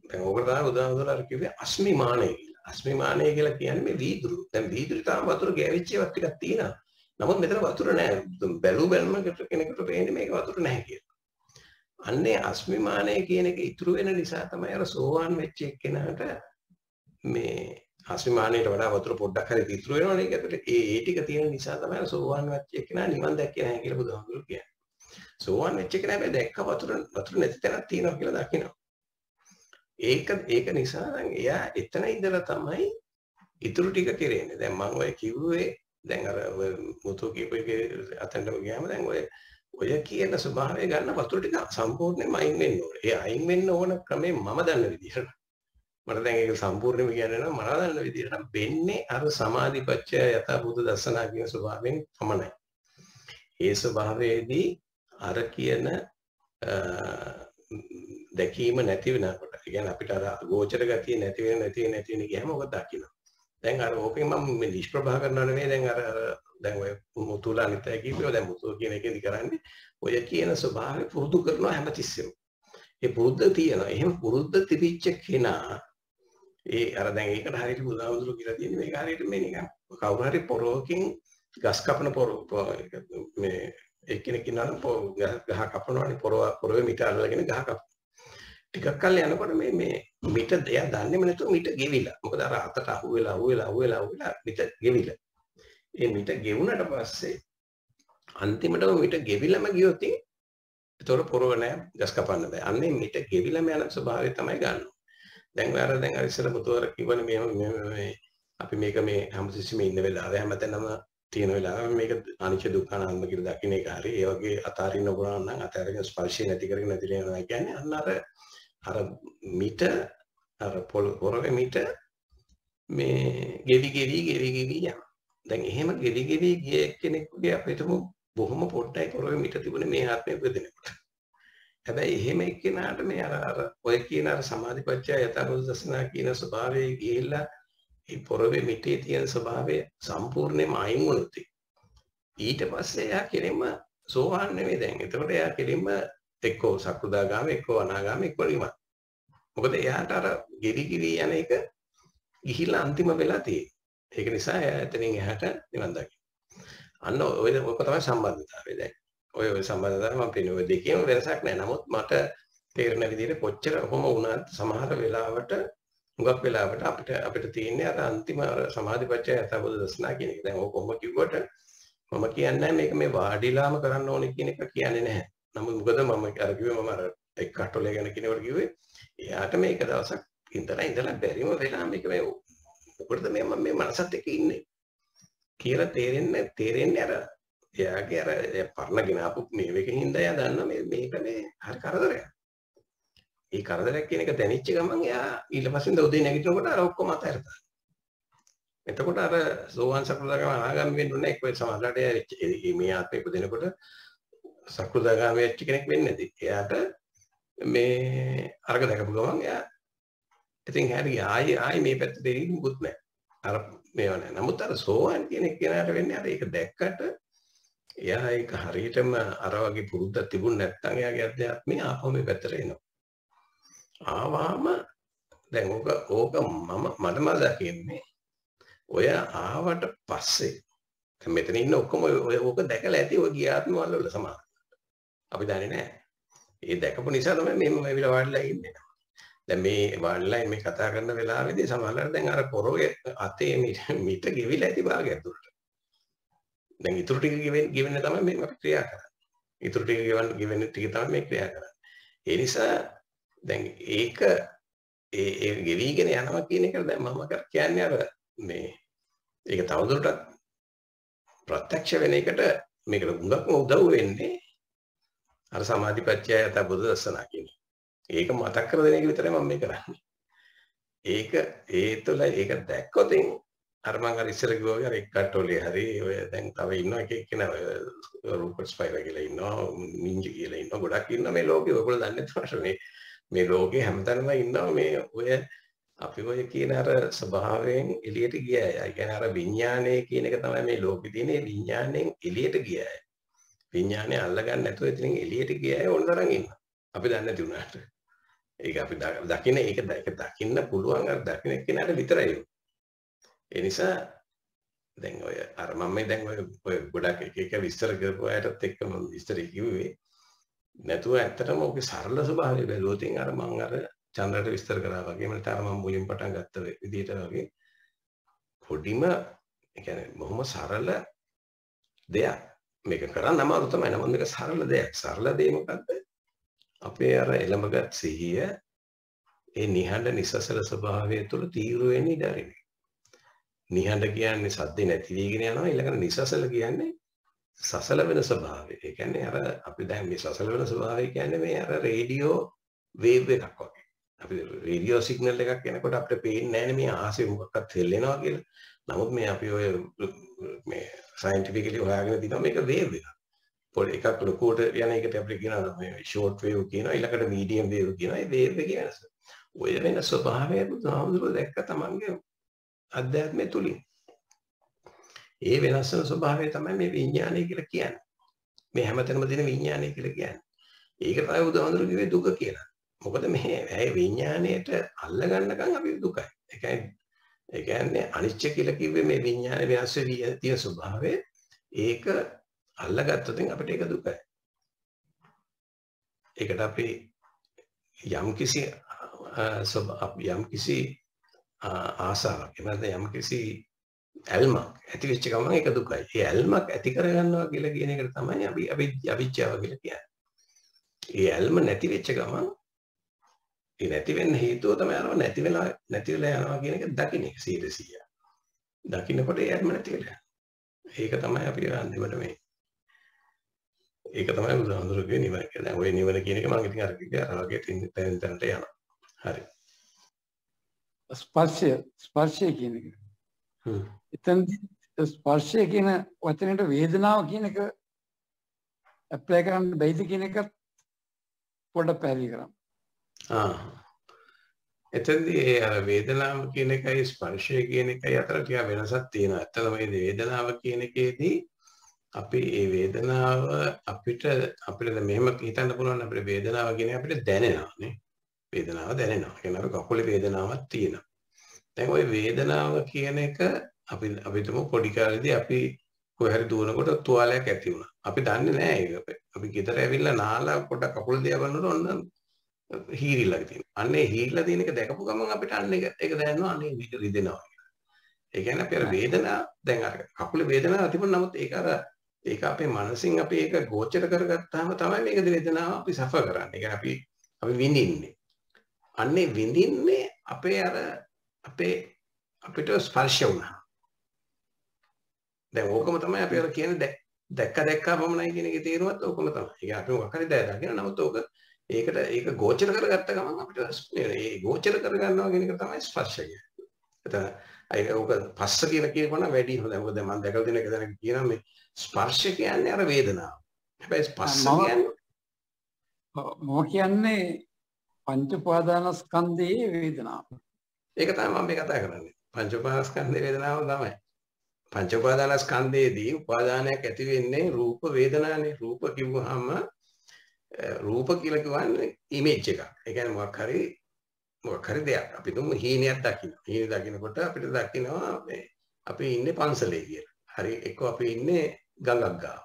දැන් ඕකට තමයි උදාහරණයක් කිව්වේ අස්මිමානය කියලා. අස්මිමානය කියලා කියන්නේ මේ වීදුරු. දැන් වීදුරුවේ තාම වතුර ගෑවිච්ච ඒවා ටිකක් තියෙනවා. නමුත් මෙතන වතුර නැහැ. බැලුමකට කෙනෙකුට පේන්නේ මේක වතුර නැහැ කියලා. අන්නේ අස්මිමානය කියන එක ඉතුරු වෙන නිසා තමයි අර සෝවාන් වෙච්ච එක්කෙනාට මේ අස්මිමානයට වඩා වතුර පොඩ්ඩක් හරි ඉතුරු වෙනවනේ. ඒකට ඒ ටික තියෙන නිසා තමයි අර සෝවාන් වෙච්ච එක්කෙනා නිවන් දැක්කේ නැහැ කියලා බුදුහාමුදුරුවෝ කියන්නේ. සෝවාන් වෙච්ච කෙනා හැබැයි දැක්ක වතුර නැති තැනක් තියෙනවා කියලා දකිනවා. ඒක නිසා දැන් එයා එතන ඉඳලා තමයි ඉතුරු ටික කෙරෙන්නේ. දැන් මම ඔය කිව්වේ දැන් අර මුතු කීප එකේ අතෙන්ටම ගියාම දැන් ඔය කියන ස්වභාවය ගන්න වතුර ටික සම්පූර්ණයෙන්ම අයින් වෙන්න ඕනේ. ඒ අයින් වෙන්න ඕන ක්‍රමේ මම දන්න විදිහට. මට දැන් ඒක සම්පූර්ණයෙන්ම කියන්නේ නම් මම දන්න විදිහට නම් වෙන්නේ අර සමාධිපච්චය යථා බුද්ධ දර්ශනා කියන ස්වභාවයෙන් පමණයි. ඒ ස්වභාවයේදී අර කියන දැකීම නැති වෙනකොට කියන්නේ අපිට අර ගෝචර ගතිය නැති වෙන ගියාම ඔක දකින්න. දැන් අර ඕකෙන් මම මේ නිෂ්ප්‍රභා කරනවා නෙමෙයි දැන් අර දැන් ඔය මුතුලා අනිතයි කියපුවා දැන් මුතුව කියන එකේදී කරන්නේ ඔය කියන ස්වභාවය පුරුදු කරනවා හැමතිස්සෙම. ඒ පුරුද්ද තියෙනවා. එහෙම පුරුද්ද තිබිච්ච කෙනා ඒ අර දැන් ඒකට හරියට බුදුහාමුදුරුවෝ කියලා තියෙන්නේ මේක හරියට මේ නිකන් කවුරු හරි පොරොවකින් ගස් කපන මේ එක්කෙනෙක් ඉන්නවා ගහ කපනවානේ පොරොවේ මිට අල්ලගෙන ගහ කපන. ටිකක් කල් යනකොට මේ මිට එයා දන්නේම නැතුව මිට ගෙවිලා. මොකද අර අතට අහුවෙලා මිට ගෙවිලා. ඒ මිට ගෙවුනට පස්සේ අන්තිමටම මිට ගෙවිලම ගියොත් ඒතකොට පොරව නෑ ගස් කපන්න බෑ. අන්නේ මිට ගෙවිලම යන ස්වභාවය තමයි ගන්න. දැන් අර ඉස්සෙල්ලා මුතුවර කිව්වනේ මේ අපි මේක මේ හැමතිස්සෙම ඉන්න වෙලාව හැමතැනම තියෙන වෙලාව මේක අනිච්ච දුක්ඛ අනාත්ම කියලා දකින්න එක හරි. ඒ වගේ අතාරින්න පුළුවන් නම් අතාරින්න ස්පර්ශය නැති කරගෙන නැතිලා යනවා කියන්නේ අන්න අර මිට අර පොරවේ මිට මේ ගෙවි යනවා. දැන් එහෙම ගෙවි ගිය කෙනෙකුගේ අපිට බොහොම පොඩ්ඩයි පොරවේ මිට තිබුණේ මේ ආත්මය උපදිනකොට. හැබැයි එහෙම එක්කෙනාට මේ අර ඔය කියන අර සමාධිපත්‍ය යථාභූත දර්ශනා කියන ස්වභාවයේ ගිහිල්ලා ඒ පොරවේ මිටේ තියෙන ස්වභාවය සම්පූර්ණයෙන්ම අයින් වුණොත් ඊට පස්සේ එයා කෙලින්ම සෝවාන් නෙවෙයි දැන්. එතකොට එයා කෙලින්ම එක්කෝ සකෘදාගාම එක්කෝ අනාගාම එක්කෝ නිවන්. මොකද එයාට අර ගෙවි යන එක ගිහිල්ලා අන්තිම වෙලා තියෙන්නේ. ඒක නිසා එයා එතනින් එහාට නිවන් දකින්න. අන්න ඔය තමයි සම්බන්ධතාවය දැන්. ඔය සම්බන්ධතාවය මම පේන ඔය දෙකේම වෙනසක් නැහැ. නමුත් මට තේරෙන විදිහට කොච්චර කොහොම වුණත් සමහර වෙලාවට හුඟක් වෙලාවට අපිට තියෙන්නේ අර අන්තිම අර සමාධිපත්‍ය යථාභූත දර්ශනා කියන එක. දැන් ඔය කොහොම කිව්වට මම කියන්නේ මේක මේ වාඩිලාම කරන්න ඕනේ කියන එක කියන්නේ නැහැ. නමුත් මොකද මම අර කිව්වේ මම අර එක් කට්ටොලේ ගැන කියනකොට කිව්වේ එයාට මේක දවසක් ඉඳලා බැරිම වෙලා මේක මේ මොකටද මම මේ මනසත් එක්ක ඉන්නේ කියලා තේරෙන්නේ අර එයාගේ අර පරණගෙන ආපු මේකකින් හින්දා එයා දන්නා මේක මේ හරි කරදරයක්. ඒ කරදරයක් කියන එක දැනෙච්ච ගමන් එයා ඊට පස්සේ උදේ නැගිටිනකොට අර ඔක්කොම අතහැරලා. එතකොට අර සෝවාන් සකෘදාගාම අනාගාමී වෙන්න ඕනේ එක්ක සමාජයට මේ ආත්මෙ ඉපදෙනකොට සකෘදාගාමී වෙච්ච කෙනෙක් වෙන්නේ නැති. එයාට මේ අරක දැකපු ගමන් එයා ඉතින් හැරි ආයි මේ පැත්තට එන්නේ මුකුත් නැහැ. අර මේව නැහැ. නමුත් අර සෝවාන් කියන කෙනාට වෙන්නේ අර ඒක දැක්කට එයා ඒක හරියටම අර වගේ පුරුද්දක් තිබුණ නැත්නම් එයාගේ අධ්‍යාත්මය ආපහු මේ පැත්තට එනවා. ආවම දැන් ඕක මම දකින්නේ ඔය ආවට පස්සේ දැන් මෙතන ඉන්න ඔක්කොම ඕක දැකලා ඇති ඔය ගියාත්ම වල සමාන. අපි දන්නේ නැහැ. ඒ දැකපු නිසා තමයි මේ ඇවිල්ලා වාඩිලා ඉන්නේ. දැන් මේ වාඩිලා මේ කතා කරන වෙලාවේදී සමහරවල් දැන් අර පොරොවේ අතේ මිට ගෙවිලා ඇති භාගයක් දුරට. දැන් ඊටු ටික ගෙවෙන්න තමයි මේ අපි ක්‍රියා කරන්නේ. ඊටු ටික ගෙවෙන්න ටික තමයි මේ ක්‍රියා කරන්නේ. ඒ නිසා දැන් ඒක ඒ ගෙවිගෙන යනවා කියන එක දැන් මම කියන්නේ අර මේ ඒක තවදුරටත් ප්‍රත්‍යක්ෂ වෙන එකට මේකට හුඟක්ම උදව් වෙන්නේ අර සමාධිපත්‍ය යථාභූත දර්ශනා කියන්නේ. ඒක මතක් කර දෙන එක විතරයි මම මේ කරන්නේ. ඒක ඒ තුළ ඒක දැක්කොත් අර මම අර ඉස්සර කිව්වා වගේ අර එක්කට්ටෝලේ හරි ඔය දැන් තව ඉන්නවා එක එක්කෙනා රූපර් ස්පයිර් කියලා ඉන්නවා නින්ජා කියලා ඉන්නවා ගොඩක් ඉන්නවා මේ ලෝකේ. ඔයගොල්ලෝ දන්නේ නැතුවට මේ ලෝකේ හැමතැනම ඉන්නවා මේ ඔය අපි ඔය කියන අර ස්වභාවයෙන් එළියට ගිය අය. ඒ කියන්නේ අර විඥානය කියන එක තමයි මේ ලෝකේ තියෙන විඥාණයෙන් එළියට ගිය අය. විඥානය අල්ලගන්න නැතුව එතනින් එළියට ගිය අය ඕන තරම් ඉන්නවා. අපි දන්නේ නැති වුණාට. ඒක අපි දකින්න ඒක දකින්න පුළුවන් අර දකින්න කෙනාට විතරයි. ඒ නිසා දැන් ඔය අර මම දැන් ඔය ගොඩක් එක විස්තර කරපු අයටත් එක්ක මම විස්තර කිව්වේ නැතුව ඇත්තටම ඔගේ සරල ස්වභාවය බැලුවොත් අර මම අර චන්ද්‍රට විස්තර කරා වගේම නැත්නම් මම මුලින් පටන් ගත්ත විදිහට වගේ පොඩිම ඒ කියන්නේ බොහොම සරල දෙයක්. මේක කරන්න අමාරු තමයි. නමුත් මේක සරල දෙයක්. සරල දේ මොකද්ද? අපේ අර එළඹගත් සිහිය ඒ නිහඬ නිසසල ස්වභාවය තුළ තීව්‍ර වෙන්නේ ඉඩරිනේ. නිහඬ කියන්නේ සද්ද නැති වෙගෙන යනවා. ඊළඟට නිසසල කියන්නේ සසල වෙන ස්වභාවය. ඒ කියන්නේ අර අපි දැන් මේ සසල වෙන ස්වභාවය කියන්නේ මේ අර රේඩියෝ වේව් එකක් වගේ. අපි රේඩියෝ සිග්නල් එකක් එනකොට අපිට පේන්නේ නැහැ මේ ආහසේ මොකක්වත් හෙල්ලෙනවා කියලා. නමුත් මේ අපි ඔය මේ සයන්ටිෆිකලි හොයාගෙන තියෙනවා මේක වේව් එකක්. පොඩි එකක් ලොකුවට යන එකට අපිට කියනවා මේ ෂෝට් වේව් කියනවා ඊළඟට මීඩියම් වේව් කියනවා. ඒ වේව් එකේ වෙනස. ඔය වෙන ස්වභාවය බුදුහාමුදුරුවෝ දැක්ක තමන්ගේ අධ්‍යාත්මය තුලින්. ඒ වෙනස් වෙන ස්වභාවය තමයි මේ විඥානය කියලා කියන්නේ. මේ හැමතැනම තියෙන විඥානය කියලා කියන්නේ. ඒක තමයි බුදුහාමුදුරුවෝ කිව්වේ දුක කියලා. මොකද මේ ඇයි විඥාණයට අල්ල ගන්නකම් අපි දුකයි. ඒ කියන්නේ අනිච්ච කියලා කිව්වේ මේ විඥානේ වෙනස් වෙවි තියෙන ස්වභාවය. ඒක අල්ලගත්තොත් අපිට ඒක දුකයි. ඒකට අපි යම්කිසි යම්කිසි ආසාවක් එහෙම නැත්නම් යම්කිසි ඇල්මක් ඇති වෙච්ච ගමන් ඒක දුකයි. ඒ ඇල්මක් ඇති කරගන්නවා කියලා කියන එකට තමයි අපි අවිජ්ජාව කියලා කියන්නේ. ඒ ඇල්ම නැති වෙච්ච ගමන් ඒ නැති වෙන්න හේතුව තමයි අරව නැති වෙලා යනවා කියන එක දකින්න එක 100%. දකින්නකොට ඒ ඇල්ම නැති වෙලා. ඒක තමයි අපි අන්තිමට මේ ඒක තමයි බුදුහාමුදුරුවෝ නිවන කියන්නේ. දැන් ওই නිවන කියන එක මම ඉතින් අර වගේ තැනට යනවා. හරි. ස්පර්ශය කියන එක. එතනදී ස්පර්ශය කියන වචනයට වේදනාව කියන එක ඇප්ලයි කරන්න බැයිද කියන එක පොඩ්ඩක් පැහැදිලි කරන්න. එතනදී අර වේදනාව කියන එකයි ස්පර්ශය කියන එකයි අතර ටික වෙනසක් තියෙනවා. ඇත්තටම මේ වේදනාව කියන එකේදී අපි මේ වේදනාව අපිට මෙහෙම හිතන්න පුළුවන් අපිට වේදනාව කියන්නේ අපිට දැනෙනවා නේ. වේදනාව දැනෙනවා. කියන්නේ අපි කකුලේ වේදනාවක් තියෙනවා. දැන් ওই වේදනාව කියන එක අපි තුමු පොඩි කාලේදී අපි කොහේ හරි දුවනකොට තුවාලයක් ඇති වුණා. අපි දන්නේ නැහැ ඒක. අපි ගෙදර ඇවිල්ලා නාලා පොඩ කකුල දිහා බලනකොට ඔන්න හීරිලා තියෙනවා. අන්නේ හීරිලා තියෙන එක දැකපු ගමන් අපිට අන්න ඒක දැනෙනවා අන්නේ රිදෙනවා කියලා. ඒ කියන්නේ අපි අර වේදනාව දැන් අර කකුලේ වේදනාවක් තිබුණා නමුත් ඒක අපේ මනසින් අපි ඒක ගෝචර කරගත්තාම තමයි මේක වේදනාව අපි සෆර් කරන්නේ. ඒ කියන්නේ අපි විඳින්නේ. අන්නේ විඳින්නේ අපිට ස්පර්ශ වුණා. දැන් ඕකම තමයි අපි අර කියන්නේ දැක්කා පමණයි කියන එකේ තේරුමත් ඕකම තමයි. ඒ කියන්නේ අපි මොකක් හරි දකින නමුත් ඒක ගෝචර කරගත්ත ගමන් අපිට ඒ ගෝචර කරගන්නවා කියන එක තමයි ස්පර්ශ කියන්නේ. එතන ඕක පස්ස කියලා කියනවා වැඩි හොඳයි. මොකද මම දැකලා තියෙන එක දැනගෙන කියනවා මේ ස්පර්ශ කියන්නේ අර වේදනාව. හැබැයි ස්පර්ශ කියන්නේ පංච උපාදානස්කන්ධයේ වේදනාව. ඒක තමයි මම මේ කතා කරන්නේ. පංච උපාදානස්කන්ධයේ වේදනාව තමයි. පංච උපාදානස්කන්ධයේදී උපාදානයක් ඇති වෙන්නේ රූප වේදනානේ. රූප කිව්වහම රූප කියලා කියන්නේ ඉමේජ් එකක්. ඒ කියන්නේ මොකක් හරි දෙයක්. අපි දුන්නු හීනයක් දකින්න. හීන දකින්නකොට අපිට දකින්නවා මේ අපි ඉන්නේ පන්සලේ කියලා. හරි එක්ක අපි ඉන්නේ ගඟක් ගාව.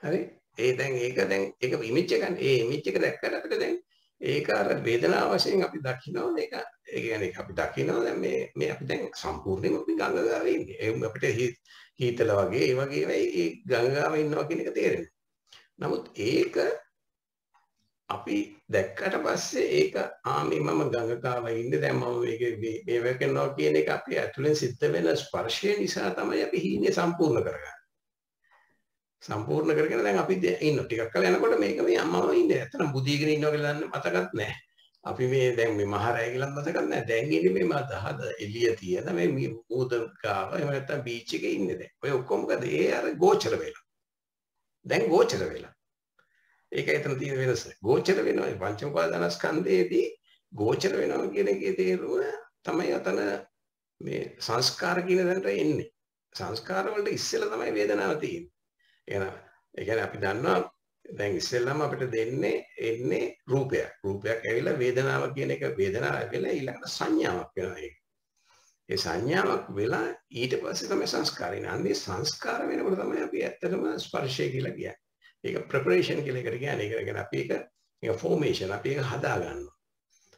හරි ඒක ඉමේජ් එකනේ. ඒ ඉමේජ් එක දැක්කට අපිට දැන් ඒක අර වේදනාව වශයෙන් අපි දකිනවා මේක. ඒ කියන්නේ අපි දකිනවා දැන් මේ අපි දැන් සම්පූර්ණයෙන්ම අපි ගඟ ගාවේ ඉන්නේ. ඒ අපිට හීතල වගේ ඒ වගේ ඒ ගඟ ගාවේ ඉන්නවා කියන එක තේරෙනවා. නමුත් ඒක අපි දැක්කට පස්සේ ඒක මේ මම ගඟ ගාවේ ඉන්නේ දැන් මම මේක කරනවා කියන එක අපි ඇතුලෙන් සිද්ධ වෙන ස්පර්ශය නිසා තමයි අපි හීනේ සම්පූර්ණ කරගන්නේ. සම්පූර්ණ කරගෙන දැන් අපි ඉන්න ටිකක් කල යනකොට මේක මේ අම්මම ඉන්නේ. ඇත්තටම බුදීගෙන ඉන්නවා කියලා දන්නේ මතකත් නැහැ. අපි මේ දැන් මේ මහරය කියලා මතකත් නැහැ. දැන් ඉන්නේ මේ මතහද එළිය තියෙන මේ මූද ගාව එහෙම නැත්නම් බීච් එකේ ඉන්නේ දැන්. ඔය ඔක්කොම මොකද ඒ අර ගෝචර වෙලා. දැන් ගෝචර වෙලා. ඒක එතන තියෙන වෙනස. ගෝචර වෙනවා පංච උපාදානස්කන්ධයේදී ගෝචර වෙනවා කියන එකේ තේරුම තමයි අතන මේ සංස්කාර කියන දණට එන්නේ. සංස්කාර වලට ඉස්සෙල්ලා තමයි වේදනාව තියෙන්නේ. ඒ කියන්නේ අපි දන්නවා දැන් ඉස්සෙල්ලාම අපිට එන්නේ රූපයක්. රූපයක් ඇවිල්ලා වේදනාව කියන එක වේදනාව ඇවිල්ලා ඊළඟට සංඥාවක් වෙනවා ඒක. ඒ සංඥාවක් වෙලා ඊට පස්සේ තමයි සංස්කාරය එන්නේ. අන්නේ සංස්කාර වෙනකොට තමයි අපි ඇත්තටම ස්පර්ශය කියලා කියන්නේ. ඒක ප්‍රෙපරේෂන් කියලා එකට කියන්නේ. ඒක කියන්නේ අපි ඒක ෆෝමේෂන් අපි ඒක හදා ගන්නවා.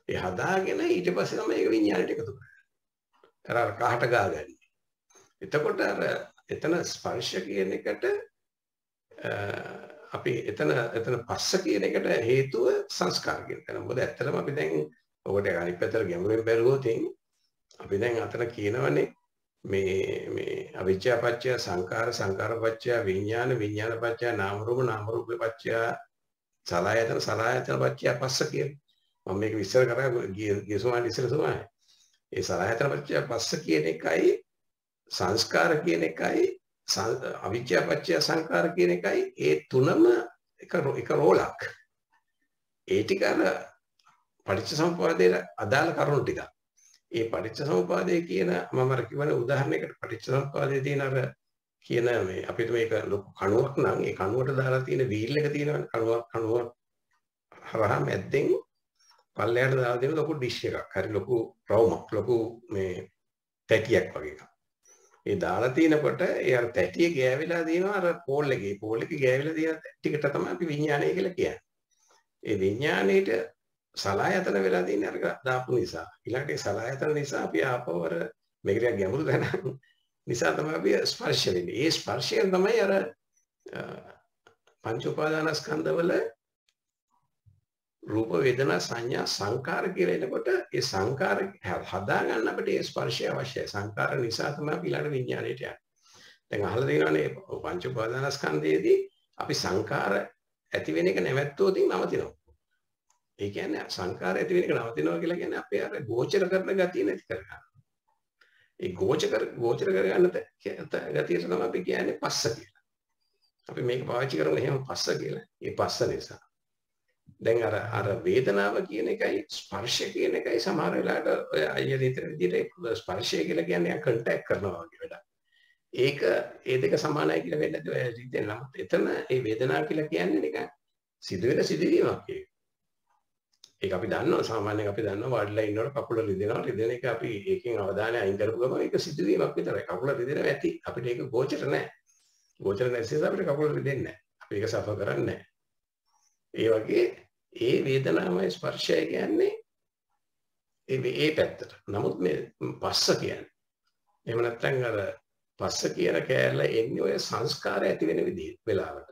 ඒ හදාගෙන ඊට පස්සේ තමයි ඒක විඤ්ඤාණයට එකතු කරන්නේ. අර කහට ගාගන්නේ. එතකොට අර එතන ස්පර්ශ කියන එකට අපි එතන පස්ස කියන එකට හේතුව සංස්කාර කියන එක. මොකද ඇත්තටම අපි දැන් ඔකට අනිත් පැත්තට ගැඹුරින් බැලුවොත් අපි දැන් අතන කියනවනේ මේ අවිජ්ජා පත්‍ය සංඛාර සංඛාර පත්‍ය විඥාන විඥාන පත්‍ය නාම රූප නාම රූප පත්‍ය සලආයතන සලආයතන පත්‍ය පස්ස කියන. මම මේක විස්තර කරා ගියසුමාන ඉස්සර සුමානේ. ඒ සලආයතන පත්‍ය පස්ස කියන එකයි සංස්කාර කියන එකයි අවිජ්ජා පත්‍ය සංඛාර කියන එකයි ඒ තුනම එක රෝලක්. ඒ ටික අර පටිච්චසමුප්පාදයට අදාළ කරුණු ටික. ඒ පටිච්චසමුප්පාදයේ කියන මම අර කිව්වනේ උදාහරණයකට පටිච්චසමුප්පාදයේ තියෙන අර කියන මේ අපිට මේක ලොකු කණුවක් නම් ඒ කණුවට දාලා තියෙන වීල් එක තියෙනවනේ කණුව හරහා මැද්දෙන් පල්ලයට දාලා දෙන ලොකු ඩිෂ් එකක්. හරි ලොකු රවුමක් ලොකු මේ තැටියක් වගේ එකක්. ඒ දාලා තිනකොට ඒ අර තැටිය ගෑවිලා දිනවා අර පෝල් එකේ ගෑවිලා තියෙන ටිකට තමයි අපි විඥානය කියලා කියන්නේ. ඒ විඥාණයට සලායතන වෙලා තියෙන අර දාපු නිසා. ඊළඟට ඒ සලායතන නිසා අපි ආපහු අර මේක ටිකක් ගැඹුරු දැන නිසා තමයි අපි ස්පර්ශ වෙන්නේ. ඒ ස්පර්ශයෙන් තමයි අර පංච උපාදානස්කන්ධවල රූප වේදනා සංඥා සංකාර කියලා එනකොට ඒ සංකාර හදා ගන්න අපිට ඒ ස්පර්ශය අවශ්‍යයි. සංකාර නිසා තමයි අපි ඊළඟ විඥාණයට යන්නේ. දැන් අහලා තියෙනවානේ පංච උපාදානස්කන්ධයේදී අපි සංකාර ඇති වෙන එක නැවැත්තුවොතින් නවතිනවා. ඒ කියන්නේ සංකාර ඇති වෙන එක නවතිනවා කියලා කියන්නේ අපේ අර ගෝචර කරන ගතිය නැති කර ගන්න. ඒ ගෝචර කරගන්න ගතිය තමයි අපි කියන්නේ පස්ස කියලා. අපි මේක පාවිච්චි කරමු එහෙම පස්ස කියලා. ඒ පස්ස නිසා. දැන් අර වේදනාව කියන එකයි ස්පර්ශ කියන එකයි සමහර වෙලාවට ඔය අයියා හිතන විදිහට ස්පර්ශය කියලා කියන්නේ කන්ටැක්ට් කරනවා වගේ වැඩක්. ඒක ඒ දෙක සමානයි කියලා වෙන්නේ නැති ඔය හිතෙන් නමුත් එතන ඒ වේදනාව කියලා කියන්නේ නිකන් සිදුවෙන සිදුවීමක් ඒක. ඒක අපි දන්නවා සාමාන්‍යයෙන් අපි දන්නවා වාඩිලා ඉන්නකොට කකුල රිදෙනවා රිදෙන එක අපි ඒකෙන් අවධානය අයින් කරපු ගමන් ඒක සිදුවීමක් විතරයි. කකුල රිදෙනවා ඇති. අපිට ඒක ගෝචර නැහැ. ගෝචර නැති නිසා අපිට කකුල රිදෙන්නේ නැහැ. අපි ඒක සෆර් කරන්නේ නැහැ. ඒ වගේ ඒ වේදනාවයි ස්පර්ශය කියන්නේ ඒ පැත්තට. නමුත් මේ පස්ස කියන්නේ එහෙම නැත්නම් අර පස්ස කියන කෑල්ල එන්නේ ඔය සංස්කාර ඇති වෙන විදිහ වෙලාවට.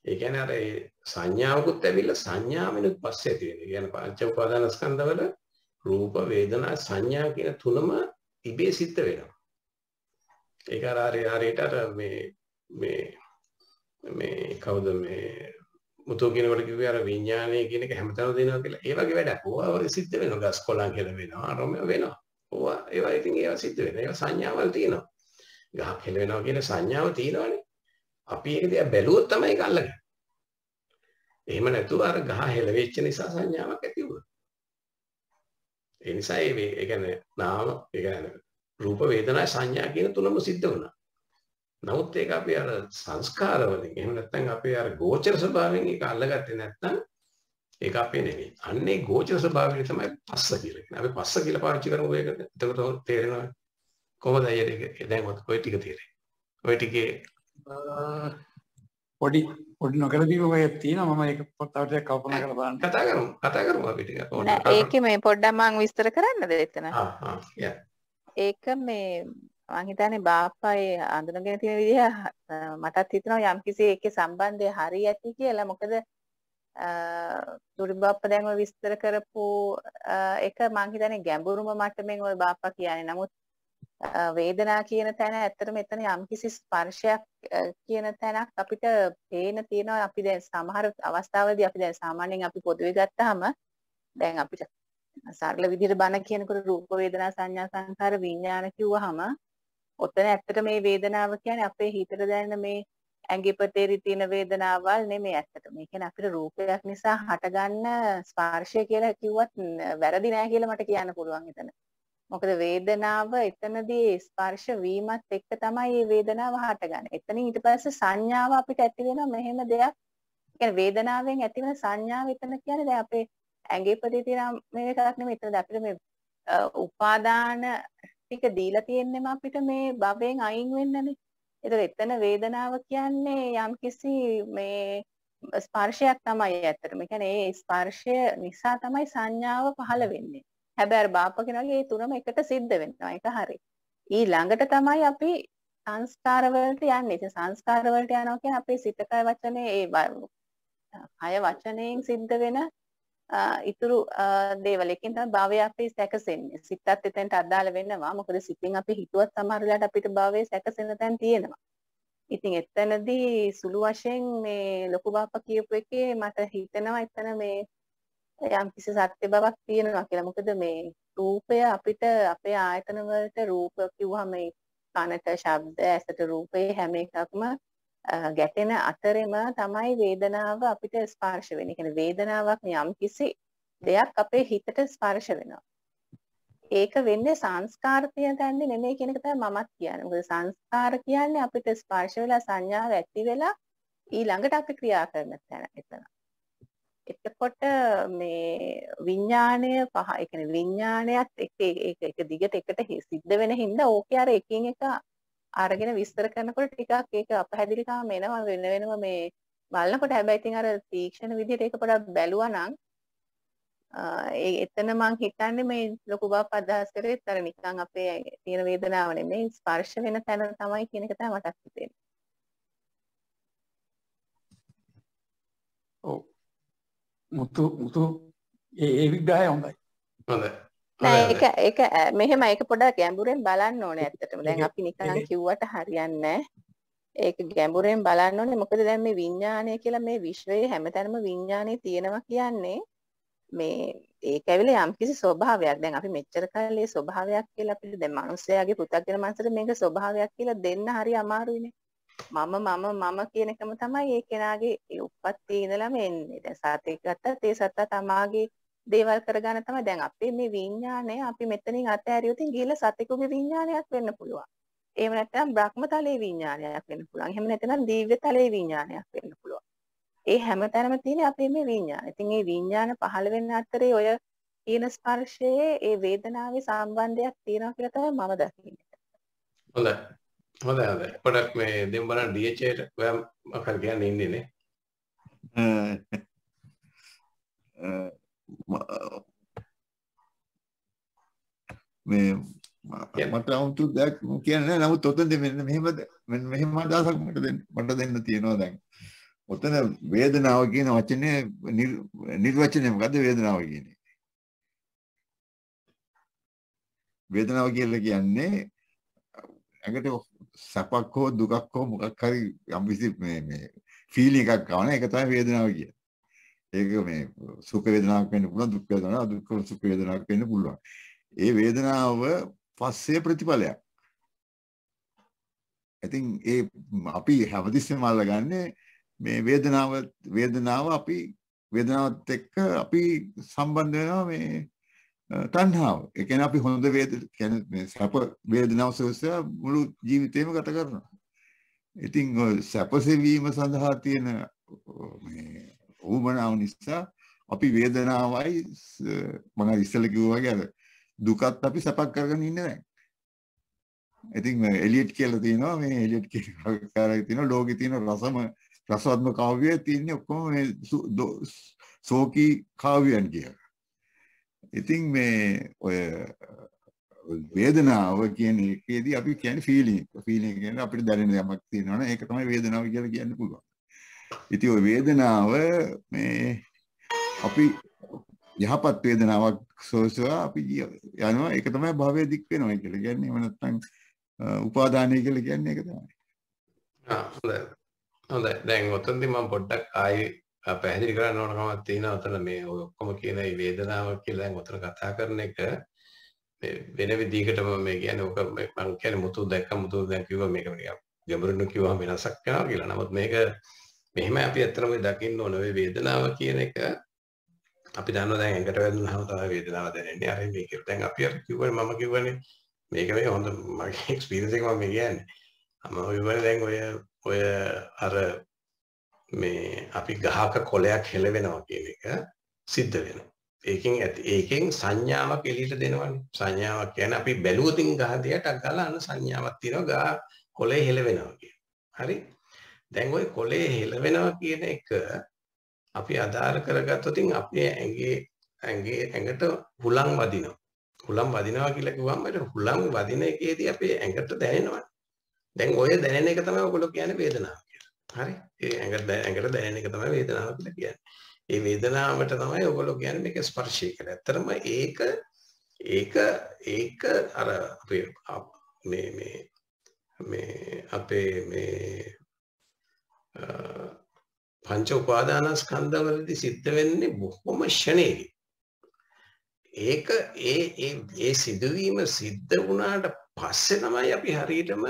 ඒ කියන්නේ අර ඒ සංඥාවකුත් ඇවිල්ලා සංඥාවෙනුත් පස්සේ ඇති වෙන. ඒ කියන්නේ පංච උපාදානස්කන්ධවල රූප වේදනා සංඥා කියන තුනම ඉබේ සිද්ධ වෙනවා. ඒක අර හරියට අර මේ කවුද මේ මුතු කියනකොට කිව්වේ අර විඥානය කියන එක හැමතැනම දෙනවා කියලා. ඒ වගේ වැඩක්. ඕවා සිද්ධ වෙනවා. ගස් කොළන් කියලා වෙනවා. අරම වෙනවා. ඕවා ඒවා ඉතින් ඒවා සිද්ධ වෙනවා. ඒවා සංඥාවල් තියෙනවා. ගහක් හෙල වෙනවා කියන සංඥාව තියෙනවානේ. අපි ඒක දිහා බැලුවොත් තමයි ඒක අල්ලගන්නේ. එහෙම නැතුව අර ගහ හෙල වෙච්ච නිසා සංඥාවක් ඇති වුණා. ඒ නිසා ඒ කියන්නේ නාම ඒ කියන්නේ රූප වේදනා සංඥා කියන තුනම සිද්ධ වුණා. නමුත් ඒක අපි අර සංස්කාර වලින් එහෙම නැත්නම් අපි අර ගෝචර ස්වභාවයෙන් ඒක අල්ලගත්තේ නැත්නම් ඒක අපේ නෙවෙයි. අන්නේ ගෝචර ස්වභාවය තමයි පස්ස කියලා කියන්නේ. අපි පස්ස කියලා පාවිච්චි කරමු ඒකට. එතකොට තේරෙනවා කොහොමද ඒක දැන් ඔය ටික තේරෙන්නේ. ඔය ටිකේ පොඩි නොකර දීපු ඔය තියෙනවා මම ඒක තව ටිකක් කල්පනා කරලා බලන්න. කතා කරමු අපි ටික. ඒකේ මේ පොඩ්ඩක් මම විස්තර කරන්නද එතන? යා. ඒක මේ මං හිතන්නේ බාප්පා ඒ අඳුනගෙන තියෙන විදිහ මටත් හිතෙනවා යම්කිසි ඒකේ සම්බන්ධය හරි ඇති කියලා. මොකද දුරි බාප්පා දැන් ඔය විස්තර කරපු එක මං හිතන්නේ ගැඹුරුම මට්ටමින් ඔය බාප්පා කියන්නේ. නමුත් වේදනා කියන තැන ඇත්තටම එතන යම්කිසි ස්පර්ශයක් කියන තැනක් අපිට පේන තියෙනවා. අපි දැන් සමහර අවස්ථාවලදී අපි දැන් සාමාන්‍යයෙන් අපි පොදුවේ ගත්තාම දැන් අපිට සරල විදිහට බණ කියනකොට රූප වේදනා සංඥා සංකාර විඥාන කිව්වහම ඔතන ඇත්තට මේ වේදනාව කියන්නේ අපේ හිතට දැනෙන මේ ඇඟේ ප්‍රතේරි තියෙන වේදනාවල් නෙමෙයි ඇත්තට. මේ කියන්නේ අපිට රූපයක් නිසා හටගන්න ස්පර්ශය කියලා කිව්වත් වැරදි නෑ කියලා මට කියන්න පුළුවන් එතන. මොකද වේදනාව එතනදී ස්පර්ශ වීමත් එක්ක තමයි මේ වේදනාව හටගන්නේ. එතනින් ඊට පස්සේ සංඥාව අපිට ඇති වෙනවා මෙහෙම දෙයක්. ඒ කියන්නේ වේදනාවෙන් ඇතිවන සංඥාව එතන කියන්නේ දැන් අපේ ඇඟේ ප්‍රතිතිරම් මේ එකක් නෙමෙයි. එතන අපිට මේ උපාදාන ටික දීලා තියෙන්නේම අපිට මේ භවයෙන් අයින් වෙන්නනේ. ඒතර එතන වේදනාව කියන්නේ යම්කිසි මේ ස්පර්ශයක් තමයි ඇත්තටම. ඒ කියන්නේ ඒ ස්පර්ශය නිසා තමයි සංඥාව පහළ වෙන්නේ. හැබැයි අර බාප්පා කෙනා වගේ මේ තුනම එකට සිද්ධ වෙනවා. ඒක හරි. ඊළඟට තමයි අපි සංස්කාර වලට යන්නේ. ඒ සංස්කාර වලට යනවා කියන්නේ අපේ සිත කය වචනේ ඒ කය වචනයෙන් සිද්ධ වෙන ඉතුරු දේවල් එකකින් තමයි භවය අපි සැකසෙන්නේ. සිතත් එතෙන්ට අදාළ වෙනවා. මොකද සිතින් අපි හිතුවත් සමහර වෙලාවට අපිට භවයේ සැකසෙන තැන් තියෙනවා. ඉතින් එතනදී සුළු වශයෙන් මේ ලොකු බාප්පා කියපු එකේ මට හිතෙනවා එතන මේ යම් කිසි සත්‍ය බවක් තියෙනවා කියලා. මොකද මේ රූපය අපිට අපේ ආයතන වලට රූප කිව්වම මේ කනට ශබ්ද ඇසට රූපේ හැම එකක්ම ගැටෙන අතරෙම තමයි වේදනාව අපිට ස්පර්ශ වෙන්නේ. ඒ කියන්නේ වේදනාවක් යම් කිසි දෙයක් අපේ හිතට ස්පර්ශ වෙනවා. ඒක වෙන්නේ සංස්කාර තියෙන තැනදී නෙමෙයි කියන එක තමයි මමත් කියන්නේ. මොකද සංස්කාර කියන්නේ අපිට ස්පර්ශ වෙලා සංඥාව ඇති වෙලා ඊළඟට අපි ක්‍රියා කරන තැන එතන. එතකොට මේ විඥාණය පහ ඒ කියන්නේ විඥාණයත් එක දිගට එකට සිද්ධ වෙන හින්දා ඕකේ අර එකින් එක අරගෙන විස්තර කරනකොට ටිකක් ඒක අපහැදිලිකම එනවා වෙනම මේ බලනකොට. හැබැයි ඉතින් අර තීක්ෂණ විදිහට ඒක පොඩක් බැලුවා නම් එතන මං හිතන්නේ මේ ලොකු බාප අදහස් කරේ අර නිකන් අපේ තියෙන වේදනාව නෙමෙයි ස්පර්ශ වෙන තැන තමයි කියන එක තමයි මට හිතෙන්නේ. ඔව්. මුතු ඒ විග්‍රහය හොඳයි. හොඳයි. නෑ ඒක මෙහෙම ඒක පොඩ්ඩක් ගැඹුරෙන් බලන්න ඕනේ ඇත්තටම. දැන් අපි නිකන් කිව්වට හරියන්නේ නෑ. ඒක ගැඹුරෙන් බලන්න ඕනේ. මොකද දැන් මේ විඥානය කියලා මේ විශ්වයේ හැමතැනම විඥානේ තියෙනවා කියන්නේ මේ ඒක ඇවිල්ලා යම්කිසි ස්වභාවයක්. දැන් අපි මෙච්චර කාලේ මේ ස්වභාවයක් කියලා අපිට දැන් මිනිස්යාගේ පෘථග්ජන මනසට මේක ස්වභාවයක් කියලා දෙන්න හරි අමාරුයිනේ. මම කියන එකම තමයි ඒ කෙනාගේ ඒ උප්පත්තියේ ඉඳලම එන්නේ. දැන් සතෙක් ගත්තත් ඒ සත්තා තමාගේ දේවල් කරගන්න තමයි. දැන් අපේ මේ විඥානය අපි මෙතනින් අතහැරියොත් ගිහලා සතෙකුගේ විඥානයක් වෙන්න පුළුවන්. එහෙම නැත්නම් බ්‍රහ්මතලයේ විඥානයක් වෙන්න පුළුවන්. එහෙම නැත්නම් දිව්‍ය තලයේ විඥානයක් වෙන්න පුළුවන්. ඒ හැමතැනම තියෙන අපේ මේ විඥාන. ඉතින් මේ විඥාන පහළ වෙන්න අතරේ ඔය කියන ස්පර්ශයේ ඒ වේදනාවේ සම්බන්ධයක් තියෙනවා කියලා තමයි මම දකින්නේ. හොඳයි. හොඳයි. පොඩක් මේ දෙමු බලන්න DH එකට ඔයා මොකක්ද කියන්නේ ඉන්නේ නේ? මේ මට 아무තු දෙයක් කියන්නේ නැහැ. නමුත් ඔතනදී මෙහෙම අදහසක් මට දෙන්න තියෙනවා දැන්. ඔතන වේදනාව කියන වචනේ නිර්වචනය මොකද්ද වේදනාව කියන්නේ? වේදනාව කියලා කියන්නේ ඇඟට සැපක් හෝ දුකක් හෝ මොකක් හරි යම්කිසි මේ ෆීලිං එකක් ගන්න එක තමයි වේදනාව කියන්නේ. ඒක මේ සුඛ වේදනාවක් වෙන්න පුළුවන් දුක් වේදනාවක් දුක් සුඛ වේදනාවක් වෙන්න පුළුවන්. ඒ වේදනාව පස්සේ ප්‍රතිඵලයක්. ඉතින් ඒ අපි හැමතිස්සෙම අල්ලගන්නේ මේ වේදනාව අපි වේදනාවත් එක්ක අපි සම්බන්ධ වෙනවා මේ තණ්හාව. ඒ කියන්නේ අපි හොඳ කියන්නේ මේ සැප වේදනාව සෝසය මුළු ජීවිතේම ගත කරනවා. ඉතින් සැපසෙවීම සඳහා තියෙන මේ උවමනාව නිසා අපි වේදනාවයි මම ඉස්සෙල්ලා කිව්වා වගේ අර දුකත් අපි සැපක් කරගෙන ඉන්නේ නැහැ. ඉතින් එලියට් කියලා තියෙනවා මේ එලියට් කියන කාර්යය තියෙනවා ලෝකේ තියෙන රසවත්ම කාව්‍යය තියෙන්නේ ඔක්කොම මේ සෝකී කාව්‍යයන් කියලා. ඉතින් මේ ඔය වේදනාව කියන එකේදී අපි කියන්නේ ෆීලිං කියන්නේ අපිට දැනෙන යමක් තියෙනවනේ ඒක තමයි වේදනාව කියලා කියන්න පුළුවන්. ඉතින් ඔය වේදනාව මේ අපි යහපත් වේදනාවක් සෝසවා අපි යනවා ඒක තමයි භවයේ දික් වෙනවා කියලා කියන්නේ. එහෙම නැත්නම් උපාදානය කියලා කියන්නේ ඒක තමයි. හොඳයි. දැන් ඔතනදී මම පොඩ්ඩක් ආයේ පැහැදිලි කරන්න ඕන කමක් තියෙනවා. ඔතන මේ ඔක්කොම කියන මේ වේදනාව කියලා දැන් ඔතන කතා කරන එක වෙන විදිහකටම මේ කියන්නේ ඔක මම කියන්නේ මුතු දැන් කිව්වා මේක නිකන් ගැඹුරින් කිව්වම වෙනසක් වෙනවා කියලා. නමුත් මේක මෙහෙම අපි ඇත්තටම දකින්න ඕන ඔය වේදනාව කියන එක අපි දන්නවා දැන් ඇඟට වැදුනහම තමයි වේදනාව දැනෙන්නේ. අර මේක දැන් අපි අර කිව්වනේ මම කිව්වනේ මේක මේ හොඳ මගේ එක්ස්පීරියන්ස් එක මම කියන්නේ. මම කිව්වනේ දැන් ඔය අර මේ අපි ගහක කොලයක් හෙලවෙනවා කියන එක සිද්ධ වෙනවා. ඒකෙන් සංඥාවක් එළියට දෙනවනේ. සංඥාවක් කියන්නේ අපි බැලුවතින් ගහ දිහාට අගලා අන්න සංඥාවක් තියෙනවා ගහ කොලේ හෙලවෙනවා කියන. හරි? දැන් ওই කොලේ හෙලවෙනවා කියන එක අපි ආධාර කරගත්තොත් අපේ ඇඟට හුලං වදිනවා. හුලං වදිනවා කියලා කිව්වම හුලං වදින එකේදී අපේ ඇඟට දැනෙනවා. දැන් ඔය දැනෙන එක තමයි ඔයගොල්ලෝ කියන්නේ වේදනාව කියලා. හරි? ඒ ඇඟට දැනෙන එක තමයි වේදනාව කියලා කියන්නේ. ඒ වේදනාවට තමයි ඔයගොල්ලෝ කියන්නේ මේක ස්පර්ශය කියලා. ඇත්තටම ඒක අර අපේ පංච උපාදානස්කන්ධවලදී සිද්ධ වෙන්නේ බොහොම ෂණේදී. ඒ සිදුවීම සිද්ධ වුණාට පස්සේ තමයි අපි හරියටම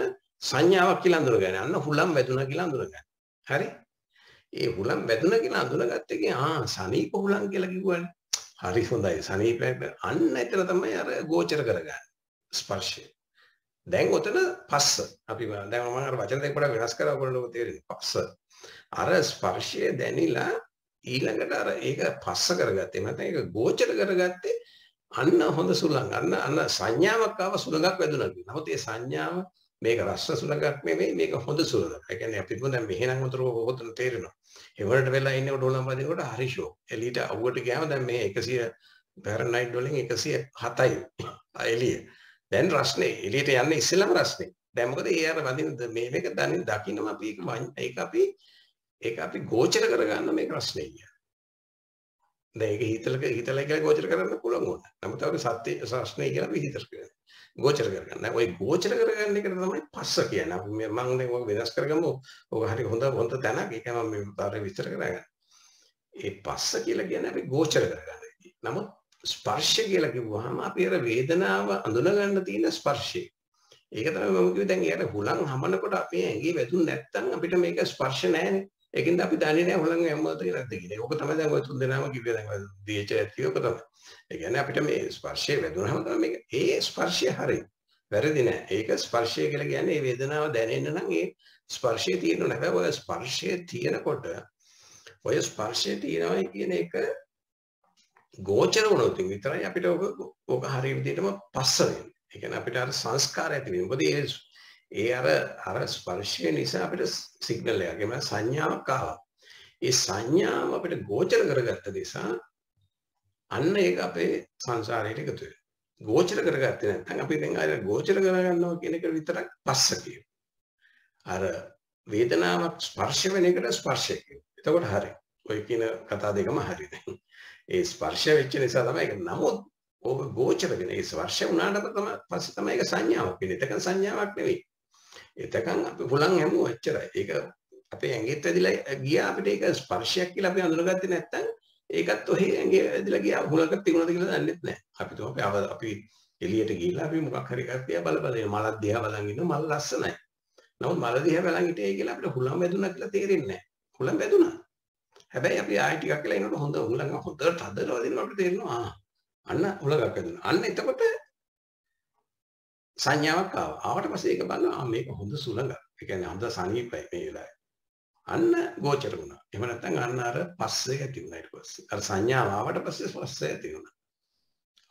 සංඥාවක් කියලා අඳුරගන්නේ. අන්න හුලම් වැදුනා කියලා අඳුරගන්නේ. හරි? ඒ හුලම් වැදුනා කියලා අඳුනගත්ත එකේ සනීප හුලම් කියලා කිව්වනේ. හරි හොඳයි. සනීප අන්න එතන තමයි අර ගෝචර කරගන්නේ. ස්පර්ශය. දැන් ඔතන පස්ස. අපි දැන් මම අර වචන දෙක පොඩ්ඩක් වෙනස් කරලා ඔයගොල්ලෝ තේරෙන්නේ. පස්ස. අර ස්පර්ශය දැනිලා ඊළඟට අර ඒක පස්ස කරගත්තේ නැත්නම් ඒක ගෝචර කරගත්තේ අන්න හොඳ සුළං අන්න සංඥාවක් ආව සුළඟක් වැදුණා කියලා. නමුත් ඒ සංඥාව මේක රස සුළඟක් නෙවෙයි මේක හොඳ සුළඟක්. ඒ කියන්නේ අපි දැන් මෙහෙනම් උතන තේරෙනවා. ඒ වලට වෙලා ඉන්නකොට උලම් වදිනකොට හරි ෂෝ. එළියට අවුවට ගියාම දැන් මේ 100 ෆැරන්හයිට් වලින් 107යි එළිය. දැන් රස්නේ එළියට යන්නේ ඉස්සෙල්ලාම රස්නේ. දැන් මොකද ඒ අර වදින මේක දකින්නම අපි ඒක අපි ගෝචර කරගන්න මේක රස්නේ කියන්නේ. දැන් ඒක හිතලා කියලා ගෝචර කරන්න පුළුවන් ඕන. නමුත් අපි සත්‍ය රස්නේ කියලා අපි හිතර කරන්නේ. ගෝචර කරගන්න. ওই ගෝචර කරගන්න එකට තමයි පස්ස කියන්නේ. අපි මම දැන් ඔක වෙනස් කරගමු. ඔක හරි හොඳ තැනක්. ඒක මම මේ පාරේ විස්තර කරගන්න. ඒ පස්ස කියලා කියන්නේ අපි ගෝචර කරගන්න. නමුත් ස්පර්ශ කියලා කිව්වහම අපි අර වේදනාව අඳුන ගන්න තියෙන ස්පර්ශය. ඒක තමයි මම කිව්වේ දැන් යාට හුලං හමනකොට අපේ ඇඟේ වැදුනේ නැත්නම් අපිට මේක ස්පර්ශ නැහැනේ. ඒකින්ද අපි දන්නේ නැහැ හුලං හැමෝද කියලාද කියලා. ඕක තමයි දැන් ඔය තුන් දෙනාම කිව්වේ දැන් දීච ඇති ඕක තමයි. ඒ කියන්නේ අපිට මේ ස්පර්ශය වැදුනහම තමයි මේක ඒ ස්පර්ශය හරි. වැරදි නෑ. ඒක ස්පර්ශය කියලා කියන්නේ මේ වේදනාව දැනෙන්න නම් ඒ ස්පර්ශය තියෙන්න ඕන. හැබැයි ඔය ස්පර්ශය තියෙනකොට ඔය ස්පර්ශය තියෙනවයි කියන එක ගෝචර වුණොත් විතරයි අපිට ඕක හරිය විදිහටම පස්ස වෙන්නේ. ඒ කියන්නේ අපිට අර සංස්කාරය ඇති වෙනවා. මොකද ඒ අර ස්පර්ශය නිසා අපිට සිග්නල් එකක් එම සංඥාවක් ආවා. ඒ සංඥාව අපිට ගෝචර කරගත්ත නිසා අන්න ඒක අපේ සංසාරයට එකතු වෙනවා. ගෝචර කරගත්තේ නැත්නම් අපි දැන් අර ගෝචර කරගන්නවා කියන එක විතරක් පස්ස කියනවා. අර වේදනාවක් ස්පර්ශ වෙන එකට ස්පර්ශය කියනවා. එතකොට හරි. ඔය කියන කතා දෙකම හරි. ඒ ස්පර්ශ වෙච්ච නිසා තමයි ඒක නමුත් ඕක ගෝචර වෙන. ඒ ස්පර්ශ වුණාට පස්සේ තමයි ඒක සංඥාවක් වෙන්නේ. එතකන් සංඥාවක් නෙවෙයි. එතකන් අපි හුලං හැමුවා එච්චරයි. ඒක අපේ ඇඟෙත් ඇදිලා ගියා අපිට ඒක ස්පර්ශයක් කියලා අපි අඳුනගත්තේ නැත්නම් ඒකත් ඔහේ ඇඟේ ඇදිලා ගියා හුලඟක් තිබුණාද කියලා දන්නෙත් නැහැ. අපි එළියට ගිහිල්ලා අපි මොකක් හරි එකක් තියා බල මලක් දිහා බලන් ඉන්නවා මල ලස්සනයි. නමුත් මල දිහා බලන් හිටියේ කියලා අපිට හුලං වැදුණා කියලා තේරෙන්නේ නැහැ. හුලං වැදුණා. හැබැයි අපි ආයෙ ටිකක් කියලා ඉන්නකොට හොඳ හුලඟ හොඳට හදලා වදිනවා අපිට තේරෙනවා අන්න හුලඟක් වැදුණා. අන්න එතකොට සංඥාවක් ආවා. ආවට පස්සේ ඒක බලනවා මේක හොඳ සුළඟක්. ඒ කියන්නේ හොඳ සනීපයි මේ වෙලාවේ. අන්න ගෝචර වුණා. එහෙම නැත්නම් අන්න අර පස්සේ ඇති වුණා ඊට පස්සේ. අර සංඥාව ආවට පස්සේ පස්සේ ඇති වුණා.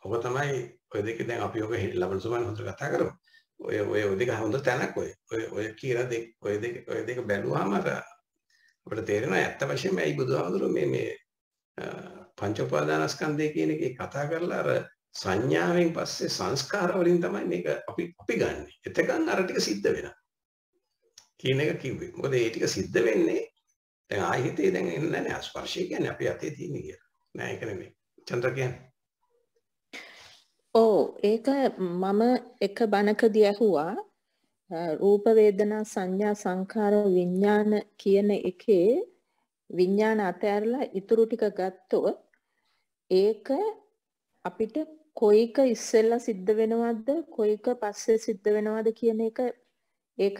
ඔබ තමයි ඔය දෙක දැන් අපි ඔබ ලබන සුමන් හොඳට කතා කරමු. ඔය දෙක හොඳ තැනක් ඔය කියන දෙක ඔය දෙක බැලුවාම අර අපිට තේරෙනවා ඇත්ත වශයෙන්ම ඇයි බුදුහාමුදුරුවෝ මේ පංච උපාදානස්කන්ධය කියන එකේ කතා කරලා අර සංඥාවෙන් පස්සේ සංස්කාර වලින් තමයි මේක අපි ගන්නෙ. එතකන් අර ටික සිද්ධ වෙනවා. කියන එක කිව්වේ. මොකද ඒ ටික සිද්ධ වෙන්නේ දැන් ආයෙ හිතේ දැන් එන්නේ නැහැ ස්පර්ශය කියන්නේ අපි අතේ තියෙන කියලා. නෑ ඒක නෙමෙයි. චන්ද්‍ර කියන්නේ. ඔව් ඒක මම එක බණකදී ඇහුවා රූප වේදනා සංඥා සංඛාර විඥාන කියන එකේ විඥාන අතහැරලා ඉතුරු ටික ගත්තොත් ඒක අපිට කොයික ඉස්සෙල්ලා සිද්ධ වෙනවද කොයික පස්සේ සිද්ධ වෙනවද කියන එක ඒක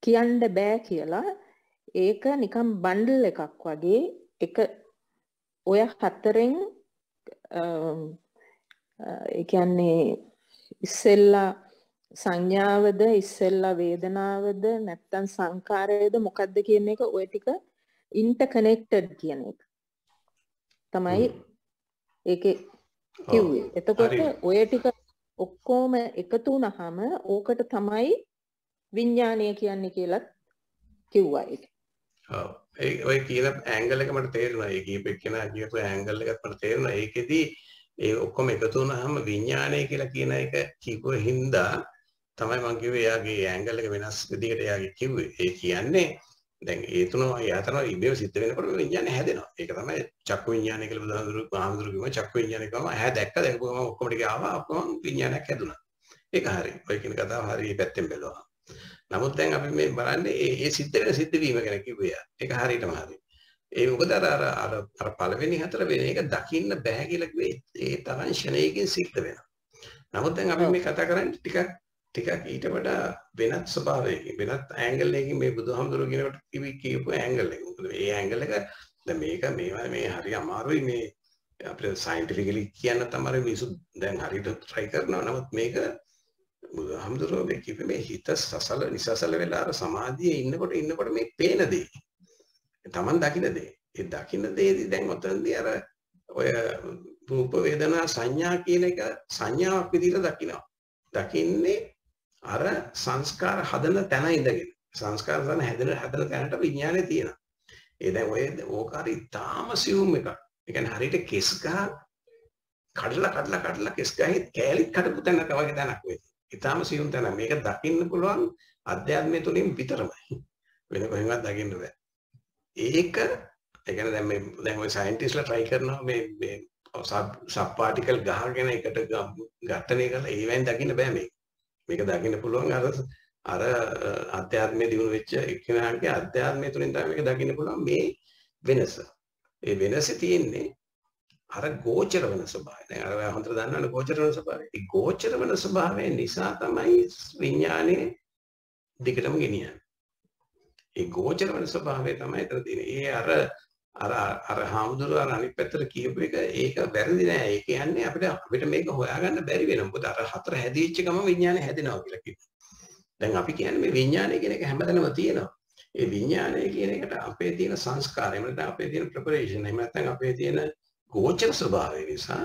කියන්න බෑ කියලා ඒක නිකන් බන්ඩල් එකක් වගේ එක ඔය හතරෙන් ඒ කියන්නේ ඉස්සෙල්ලා සංඥාවද ඉස්සෙල්ලා වේදනාවද නැත්තම් සංකාරයද මොකද්ද කියන එක ඔය ටික ඉන්ටර්කනෙක්ටඩ් කියන එක තමයි ඒකේ කිව්වේ. එතකොට ඔය ටික ඔක්කොම එකතු වුණාම ඕකට තමයි විඥානය කියන්නේ කියලා කිව්වා ඒක. ඔව්. ඒ ඔය කියන ඇන්ගල් එක මට තේරෙනවා. ඒ කීපෙක කෙනා කියපු ඇන්ගල් එකත් මට තේරෙනවා. ඒකෙදි ඒ ඔක්කොම එකතු වුණාම විඥානය කියලා කියන එක කියපුව හින්දා තමයි මම කිව්වේ එයාගේ ඇන්ගල් එක වෙනස් විදිහකට එයාගේ කිව්වේ. ඒ කියන්නේ දැන් ඒ තුන යතන ඉබේව සිද්ධ වෙනකොට විඥානය හැදෙනවා. ඒක තමයි චක්කු විඥානය කියලා බුදුහාමුදුරුවෝ කිව්වා. චක්කු විඥානය කියවම ඇහැ දැක්කම ඔක්කොම ටික ආවා. ඔක්කොම විඥානයක් හැදුනා. ඒක හරි. ඔය කියන කතාව හරි මේ පැත්තෙන් බැලුවා. නමුත් දැන් අපි මේ බලන්නේ ඒ සිද්ධ වෙන සිද්ධවීම ගැන කිව්වේ. ඒක හරියටම හරි. ඒ මොකද අර පළවෙනි හතර වෙන එක දකින්න බෑ කියලා කිව්වේ ඒ තරම් ෂණයකින් සිද්ධ වෙනවා. නමුත් දැන් අපි මේ කතා කරන්නේ ටිකක් ඊට වඩා වෙනත් ස්වභාවයකින් වෙනත් ඇන්ගල් එකකින් මේ බුදුහාමුදුරුවෝ කියනකොට කියපු ඇන්ගල් එක. මොකද මේ ඇන්ගල් එක දැන් මේ හරි අමාරුයි මේ අපිට සයන්ටිෆිකලි කියන්න තමයි මිනිස්සු දැන් හරියට try කරනවා. නමුත් මේක බුදුහාමුදුරුවෝ මේ කිව්වේ මේ හිත නිසසල වෙලා අර සමාධියේ ඉන්නකොට මේ පේන දේ. තමන් දකින්න දේ. ඒ දකින්න දේදී දැන් ඔතනදී අර ඔය රූප වේදනා සංඥා කියන එක සංඥාවක් විදිහට දකිනවා. දකින්නේ අර සංස්කාර හදන තැන ඉඳගෙන. සංස්කාර හදන තැනට විඥානය තියෙනවා. ඒ දැන් ඔය ඕක හරි තාම සියුම් එකක්. ඒ කියන්නේ හරියට කෙස් ගහ කඩලා කෙස් ගහේ කෑලිත් කඩපු තැනක වගේ තැනක් වෙයි. ඊටාම සියුම් තැන. මේක දකින්න පුළුවන් අධ්‍යාත්මය තුලින් විතරමයි. වෙන කොහෙන්වත් දකින්න බෑ. ඒක ඒ කියන්නේ දැන් ඔය සයන්ටිස්ට්ලා try කරනවා මේ සබ් පාටිකල් ගහගෙන එකට ඝට්ටනය කරලා ඒවෙන් දකින්න බෑ මේක. මේක දකින්න පුළුවන් අර අධ්‍යාත්මයේ දිනු වෙච්ච එක්කෙනාගේ අධ්‍යාත්මය තුලින් තමයි මේක දකින්න පුළුවන් මේ වෙනස. ඒ වෙනස තියෙන්නේ අර ගෝචර වෙන ස්වභාවය. දැන් අර හොඳට දන්නවනේ ගෝචර වෙන ස්වභාවය. ඒ ගෝචර වෙන ස්වභාවය නිසා තමයි විඥානේ දිගටම ගෙනියන්නේ. ඒ ගෝචර වෙන ස්වභාවය තමයි එතන තියෙන්නේ. අර හාමුදුරුවෝ අනිත් පැත්තට කියපු එක ඒක වැරදි නෑ. ඒ කියන්නේ අපිට මේක හොයාගන්න බැරි වෙනවා. මොකද අර හතර හැදිච්ච ගම විඥානේ හැදෙනවා කියලා කියනවා. දැන් අපි කියන්නේ මේ විඥානය කියන එක හැමතැනම තියෙනවා. ඒ විඥානය කියන එකට අපේ තියෙන සංස්කාරය, එහෙම නැත්නම් අපේ තියෙන ප්‍රෙපරේෂන්, එහෙම නැත්නම් අපේ තියෙන ගෝචර ස්වභාවය නිසා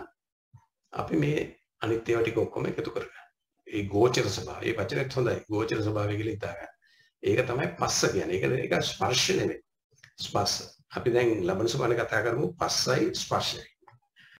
අපි මේ අනිත් ඒවා ටික ඔක්කොම එකතු කරගන්නවා. ඒ ගෝචර ස්වභාවය, ඒ වචනේත් හොඳයි. ගෝචර ස්වභාවය කියලා හිතා ගන්න. ඒක තමයි පස්ස කියන්නේ. ඒක ස්පර්ශ නෙමෙයි. ස්පර්ශ. අපි දැන් ලබන සුමානේ කතා කරමු පස්සයි ස්පර්ශයි.